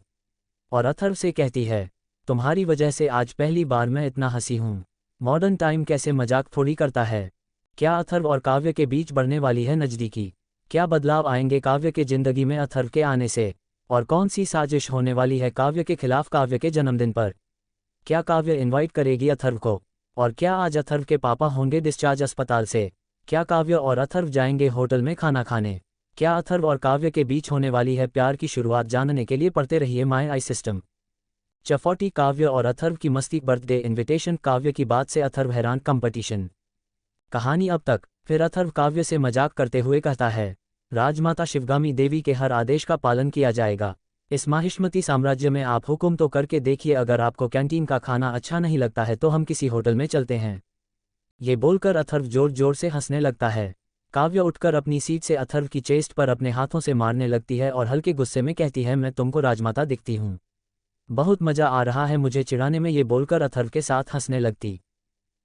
और अथर्व से कहती है, तुम्हारी वजह से आज पहली बार मैं इतना हंसी हूँ। मॉडर्न टाइम कैसे मजाक थोड़ी करता है। क्या अथर्व और काव्य के बीच बढ़ने वाली है नज़दीकी? क्या बदलाव आएंगे काव्य के जिंदगी में अथर्व के आने से? और कौन सी साजिश होने वाली है काव्य के खिलाफ काव्य के जन्मदिन पर? क्या काव्य इनवाइट करेगी अथर्व को? और क्या आज अथर्व के पापा होंगे डिस्चार्ज अस्पताल से? क्या काव्य और अथर्व जाएंगे होटल में खाना खाने? क्या अथर्व और काव्य के बीच होने वाली है प्यार की शुरुआत? जानने के लिए पढ़ते रहिए माय आई सिस्टम। चफौटी काव्य और अथर्व की मस्ती, बर्थडे इनविटेशन, काव्य की बात से अथर्व हैरान, कंपटीशन। कहानी अब तक। फिर अथर्व काव्य से मजाक करते हुए कहता है, राजमाता शिवगामी देवी के हर आदेश का पालन किया जाएगा। इस माहिष्मती साम्राज्य में आप हुक्म तो करके देखिए, अगर आपको कैंटीन का खाना अच्छा नहीं लगता है तो हम किसी होटल में चलते हैं। ये बोलकर अथर्व जोर जोर से हंसने लगता है। काव्य उठकर अपनी सीट से अथर्व की चेस्ट पर अपने हाथों से मारने लगती है और हल्के गुस्से में कहती है, मैं तुमको राजमाता दिखती हूँ, बहुत मजा आ रहा है मुझे चिढ़ाने में। ये बोलकर अथर्व के साथ हंसने लगती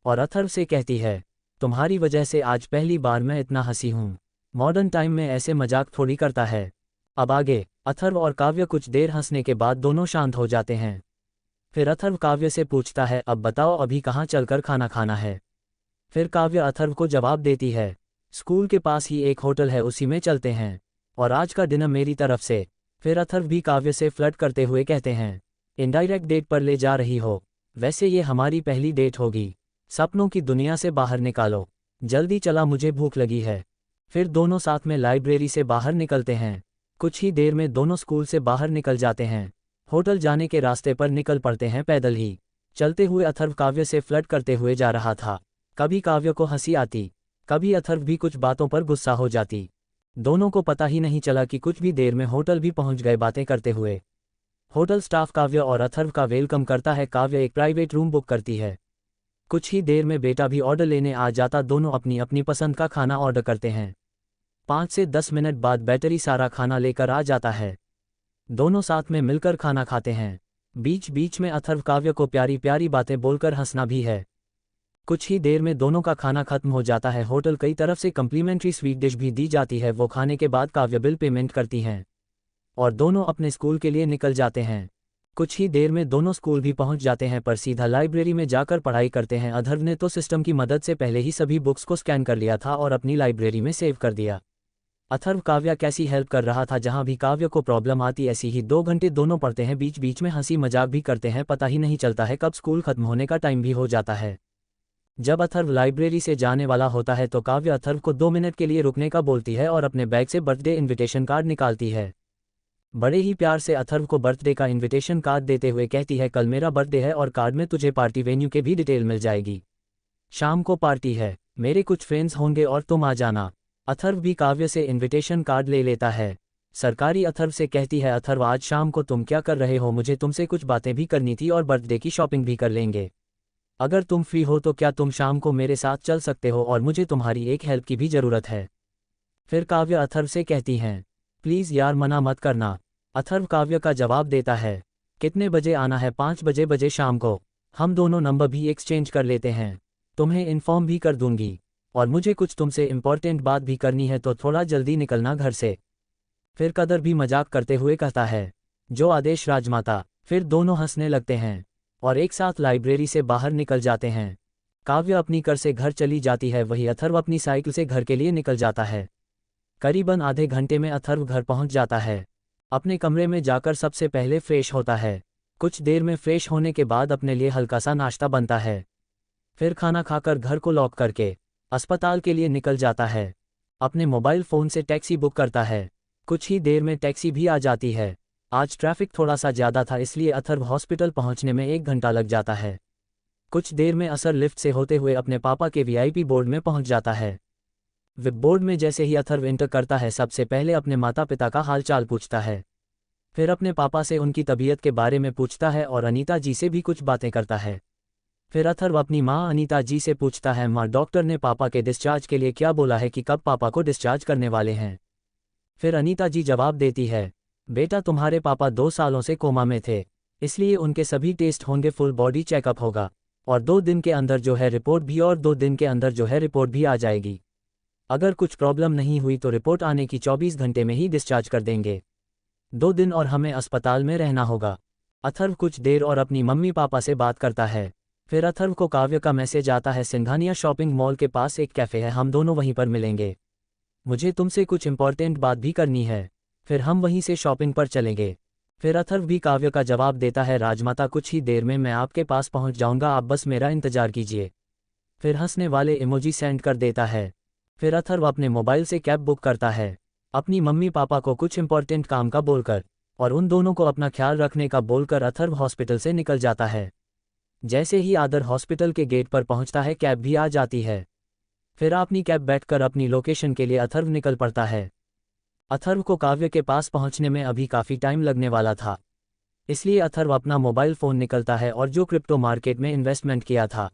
और अथर्व से कहती है, तुम्हारी वजह से आज पहली बार मैं इतना हंसी हूँ। मॉडर्न टाइम में ऐसे मजाक थोड़ी करता है। अब आगे। अथर्व और काव्य कुछ देर हंसने के बाद दोनों शांत हो जाते हैं। फिर अथर्व काव्य से पूछता है, अब बताओ अभी कहाँ चलकर खाना खाना है? फिर काव्य अथर्व को जवाब देती है, स्कूल के पास ही एक होटल है, उसी में चलते हैं, और आज का डिनर मेरी तरफ से। फिर अथर्व भी काव्य से फ्लर्ट करते हुए कहते हैं, इनडायरेक्ट डेट पर ले जा रही हो? वैसे ये हमारी पहली डेट होगी, सपनों की दुनिया से बाहर निकालो, जल्दी चला मुझे भूख लगी है। फिर दोनों साथ में लाइब्रेरी से बाहर निकलते हैं। कुछ ही देर में दोनों स्कूल से बाहर निकल जाते हैं। होटल जाने के रास्ते पर निकल पड़ते हैं पैदल ही। चलते हुए अथर्व काव्य से फ्लर्ट करते हुए जा रहा था। कभी काव्य को हंसी आती, कभी अथर्व भी कुछ बातों पर गुस्सा हो जाती। दोनों को पता ही नहीं चला कि कुछ भी देर में होटल भी पहुंच गए बातें करते हुए। होटल स्टाफ काव्य और अथर्व का वेलकम करता है। काव्य एक प्राइवेट रूम बुक करती है। कुछ ही देर में बेटा भी ऑर्डर लेने आ जाता। दोनों अपनी अपनी पसंद का खाना ऑर्डर करते हैं। 5 से 10 मिनट बाद बैटरी सारा खाना लेकर आ जाता है। दोनों साथ में मिलकर खाना खाते हैं। बीच बीच में अथर्व काव्य को प्यारी प्यारी बातें बोलकर हंसना भी है। कुछ ही देर में दोनों का खाना खत्म हो जाता है। होटल कई तरफ से कम्प्लीमेंट्री स्वीट डिश भी दी जाती है। वो खाने के बाद काव्य बिल पेमेंट करती हैं और दोनों अपने स्कूल के लिए निकल जाते हैं। कुछ ही देर में दोनों स्कूल भी पहुंच जाते हैं पर सीधा लाइब्रेरी में जाकर पढ़ाई करते हैं। अथर्व ने तो सिस्टम की मदद से पहले ही सभी बुक्स को स्कैन कर लिया था और अपनी लाइब्रेरी में सेव कर दिया। अथर्व काव्य कैसी हेल्प कर रहा था, जहां भी काव्य को प्रॉब्लम आती ऐसी ही 2 घंटे दोनों पढ़ते हैं। बीच बीच में हंसी मजाक भी करते हैं। पता ही नहीं चलता है कब स्कूल खत्म होने का टाइम भी हो जाता है। जब अथर्व लाइब्रेरी से जाने वाला होता है तो काव्य अथर्व को 2 मिनट के लिए रुकने का बोलती है और अपने बैग से बर्थडे इनविटेशन कार्ड निकालती है। बड़े ही प्यार से अथर्व को बर्थडे का इनविटेशन कार्ड देते हुए कहती है, कल मेरा बर्थडे है और कार्ड में तुझे पार्टी वेन्यू के भी डिटेल मिल जाएगी। शाम को पार्टी है, मेरे कुछ फ्रेंड्स होंगे और तुम आ जाना। अथर्व भी काव्य से इनविटेशन कार्ड ले लेता है। सरकारी अथर्व से कहती है, अथर्व आज शाम को तुम क्या कर रहे हो? मुझे तुमसे कुछ बातें भी करनी थी और बर्थडे की शॉपिंग भी कर लेंगे। अगर तुम फ्री हो तो क्या तुम शाम को मेरे साथ चल सकते हो? और मुझे तुम्हारी एक हेल्प की भी ज़रूरत है। फिर काव्य अथर्व से कहती हैं, प्लीज़ यार मना मत करना। अथर्व काव्य का जवाब देता है, कितने बजे आना है? 5 बजे शाम को। हम दोनों नंबर भी एक्सचेंज कर लेते हैं, तुम्हें इन्फॉर्म भी कर दूंगी। और मुझे कुछ तुमसे इम्पॉर्टेंट बात भी करनी है तो थोड़ा जल्दी निकलना घर से। फिर कदर भी मजाक करते हुए कहता है, जो आदेश राजमाता। फिर दोनों हंसने लगते हैं और एक साथ लाइब्रेरी से बाहर निकल जाते हैं। काव्य अपनी कार से घर चली जाती है, वही अथर्व अपनी साइकिल से घर के लिए निकल जाता है। करीबन आधे घंटे में अथर्व घर पहुंच जाता है। अपने कमरे में जाकर सबसे पहले फ्रेश होता है। कुछ देर में फ्रेश होने के बाद अपने लिए हल्का सा नाश्ता बनता है। फिर खाना खाकर घर को लॉक करके अस्पताल के लिए निकल जाता है। अपने मोबाइल फ़ोन से टैक्सी बुक करता है। कुछ ही देर में टैक्सी भी आ जाती है। आज ट्रैफिक थोड़ा सा ज़्यादा था इसलिए अथर्व हॉस्पिटल पहुंचने में 1 घंटा लग जाता है। कुछ देर में असर लिफ्ट से होते हुए अपने पापा के VIP बोर्ड में पहुंच जाता है। वेब बोर्ड में जैसे ही अथर्व एंटर करता है सबसे पहले अपने माता पिता का हालचाल पूछता है। फिर अपने पापा से उनकी तबीयत के बारे में पूछता है और अनीता जी से भी कुछ बातें करता है। फिर अथर्व अपनी माँ अनीता जी से पूछता है, माँ डॉक्टर ने पापा के डिस्चार्ज के लिए क्या बोला है कि कब पापा को डिस्चार्ज करने वाले हैं। फिर अनीता जी जवाब देती है, बेटा तुम्हारे पापा 2 सालों से कोमा में थे, इसलिए उनके सभी टेस्ट होंगे, फुल बॉडी चेकअप होगा और 2 दिन के अंदर जो है रिपोर्ट भी और 2 दिन के अंदर जो है रिपोर्ट भी आ जाएगी। अगर कुछ प्रॉब्लम नहीं हुई तो रिपोर्ट आने की 24 घंटे में ही डिस्चार्ज कर देंगे। 2 दिन और हमें अस्पताल में रहना होगा। अथर्व कुछ देर और अपनी मम्मी पापा से बात करता है। फिर अथर्व को काव्य का मैसेज आता है, सिंघानिया शॉपिंग मॉल के पास एक कैफ़े है, हम दोनों वहीं पर मिलेंगे, मुझे तुमसे कुछ इंपॉर्टेंट बात भी करनी है। फिर हम वहीं से शॉपिंग पर चलेंगे। फिर अथर्व भी काव्य का जवाब देता है, राजमाता कुछ ही देर में मैं आपके पास पहुंच जाऊंगा, आप बस मेरा इंतजार कीजिए। फिर हंसने वाले इमोजी सेंड कर देता है। फिर अथर्व अपने मोबाइल से कैब बुक करता है, अपनी मम्मी पापा को कुछ इंपॉर्टेंट काम का बोलकर और उन दोनों को अपना ख्याल रखने का बोलकर अथर्व हॉस्पिटल से निकल जाता है। जैसे ही आदर हॉस्पिटल के गेट पर पहुंचता है कैब भी आ जाती है। फिर अपनी कैब बैठकर अपनी लोकेशन के लिए अथर्व निकल पड़ता है। अथर्व को काव्य के पास पहुंचने में अभी काफ़ी टाइम लगने वाला था, इसलिए अथर्व अपना मोबाइल फ़ोन निकलता है और जो क्रिप्टो मार्केट में इन्वेस्टमेंट किया था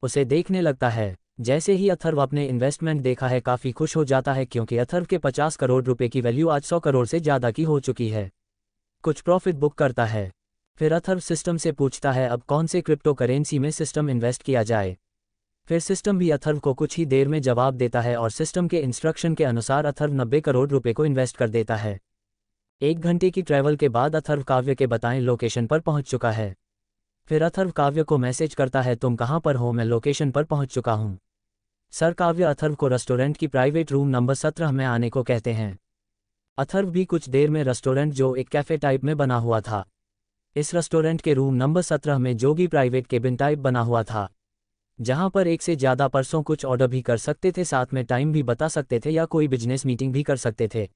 उसे देखने लगता है। जैसे ही अथर्व अपने इन्वेस्टमेंट देखा है काफ़ी खुश हो जाता है, क्योंकि अथर्व के 50 करोड़ रुपए की वैल्यू आज 100 करोड़ से ज़्यादा की हो चुकी है। कुछ प्रॉफिट बुक करता है। फिर अथर्व सिस्टम से पूछता है अब कौन से क्रिप्टो करेंसी में सिस्टम इन्वेस्ट किया जाए। फिर सिस्टम भी अथर्व को कुछ ही देर में जवाब देता है और सिस्टम के इंस्ट्रक्शन के अनुसार अथर्व 90 करोड़ रुपए को इन्वेस्ट कर देता है। 1 घंटे की ट्रैवल के बाद अथर्व काव्य के बताएं लोकेशन पर पहुंच चुका है। फिर अथर्व काव्य को मैसेज करता है, तुम कहां पर हो, मैं लोकेशन पर पहुंच चुका हूं। सर काव्य अथर्व को रेस्टोरेंट की प्राइवेट रूम नंबर 17 में आने को कहते हैं। अथर्व भी कुछ देर में रेस्टोरेंट जो एक कैफ़े टाइप में बना हुआ था, इस रेस्टोरेंट के रूम नंबर 17 में जो भी प्राइवेट केबिन टाइप बना हुआ था, जहां पर 1 से ज़्यादा पर्सन कुछ ऑर्डर भी कर सकते थे, साथ में टाइम भी बता सकते थे या कोई बिजनेस मीटिंग भी कर सकते थे।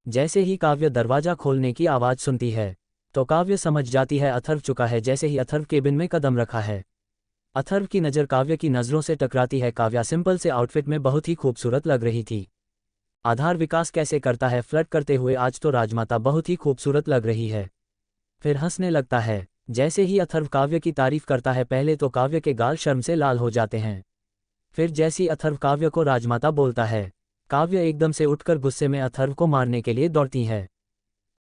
जैसे ही काव्य दरवाज़ा खोलने की आवाज़ सुनती है तो काव्य समझ जाती है अथर्व चुका है। जैसे ही अथर्व केबिन में कदम रखा है, अथर्व की नज़र काव्य की नज़रों से टकराती है। काव्य सिंपल से आउटफिट में बहुत ही खूबसूरत लग रही थी। आधार विकास कैसे करता है फ्लर्ट करते हुए, आज तो राजमाता बहुत ही खूबसूरत लग रही है। फिर हंसने लगता है। जैसे ही अथर्व काव्य की तारीफ करता है पहले तो काव्य के गाल शर्म से लाल हो जाते हैं। फिर जैसी अथर्व काव्य को राजमाता बोलता है, काव्य एकदम से उठकर गुस्से में अथर्व को मारने के लिए दौड़ती है।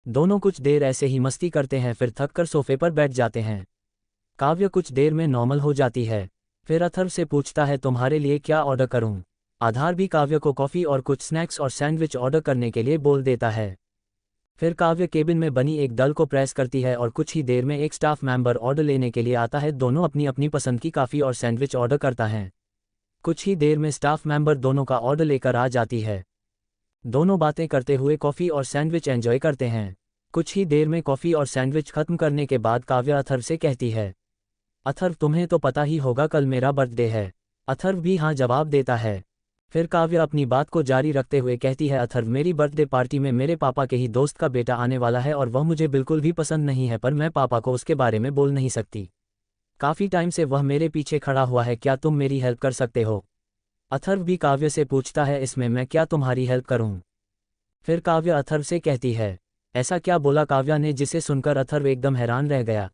दोनों कुछ देर ऐसे ही मस्ती करते हैं, फिर थककर सोफे पर बैठ जाते हैं। काव्य कुछ देर में नॉर्मल हो जाती है। फिर अथर्व से पूछता है, तुम्हारे लिए क्या ऑर्डर करूं। आधार भी काव्य को कॉफ़ी और कुछ स्नैक्स और सैंडविच ऑर्डर करने के लिए बोल देता है। फिर काव्य केबिन में बनी एक दल को प्रेस करती है और कुछ ही देर में एक स्टाफ मेंबर ऑर्डर लेने के लिए आता है। दोनों अपनी अपनी पसंद की कॉफ़ी और सैंडविच ऑर्डर करता है। कुछ ही देर में स्टाफ मेंबर दोनों का ऑर्डर लेकर आ जाती है। दोनों बातें करते हुए कॉफ़ी और सैंडविच एंजॉय करते हैं। कुछ ही देर में कॉफ़ी और सैंडविच खत्म करने के बाद काव्य अथर्व से कहती है, अथर्व तुम्हें तो पता ही होगा कल मेरा बर्थडे है। अथर्व भी हाँ जवाब देता है। फिर काव्य अपनी बात को जारी रखते हुए कहती है, अथर्व मेरी बर्थडे पार्टी में मेरे पापा के ही दोस्त का बेटा आने वाला है और वह मुझे बिल्कुल भी पसंद नहीं है, पर मैं पापा को उसके बारे में बोल नहीं सकती। काफ़ी टाइम से वह मेरे पीछे खड़ा हुआ है, क्या तुम मेरी हेल्प कर सकते हो। अथर्व भी काव्य से पूछता है, इसमें मैं क्या तुम्हारी हेल्प करूं। फिर काव्य अथर्व से कहती है, ऐसा क्या बोला काव्या ने, जिसे सुनकर अथर्व एकदम हैरान रह गया।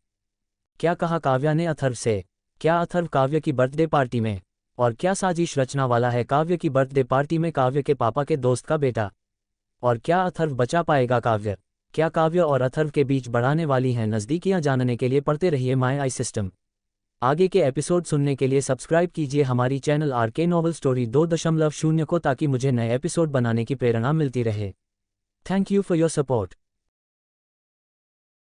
क्या कहा काव्या ने अथर्व से। क्या अथर्व काव्य की बर्थडे पार्टी में, और क्या साजिश रचना वाला है काव्य की बर्थडे पार्टी में काव्य के पापा के दोस्त का बेटा। और क्या अथर्व बचा पाएगा काव्य। क्या काव्य और अथर्व के बीच बढ़ाने वाली हैं नज़दीकियां। जानने के लिए पढ़ते रहिए माय आई सिस्टम। आगे के एपिसोड सुनने के लिए सब्सक्राइब कीजिए हमारी चैनल RK नॉवल स्टोरी 2.0 को, ताकि मुझे नए एपिसोड बनाने की प्रेरणा मिलती रहे। Thank you for your support.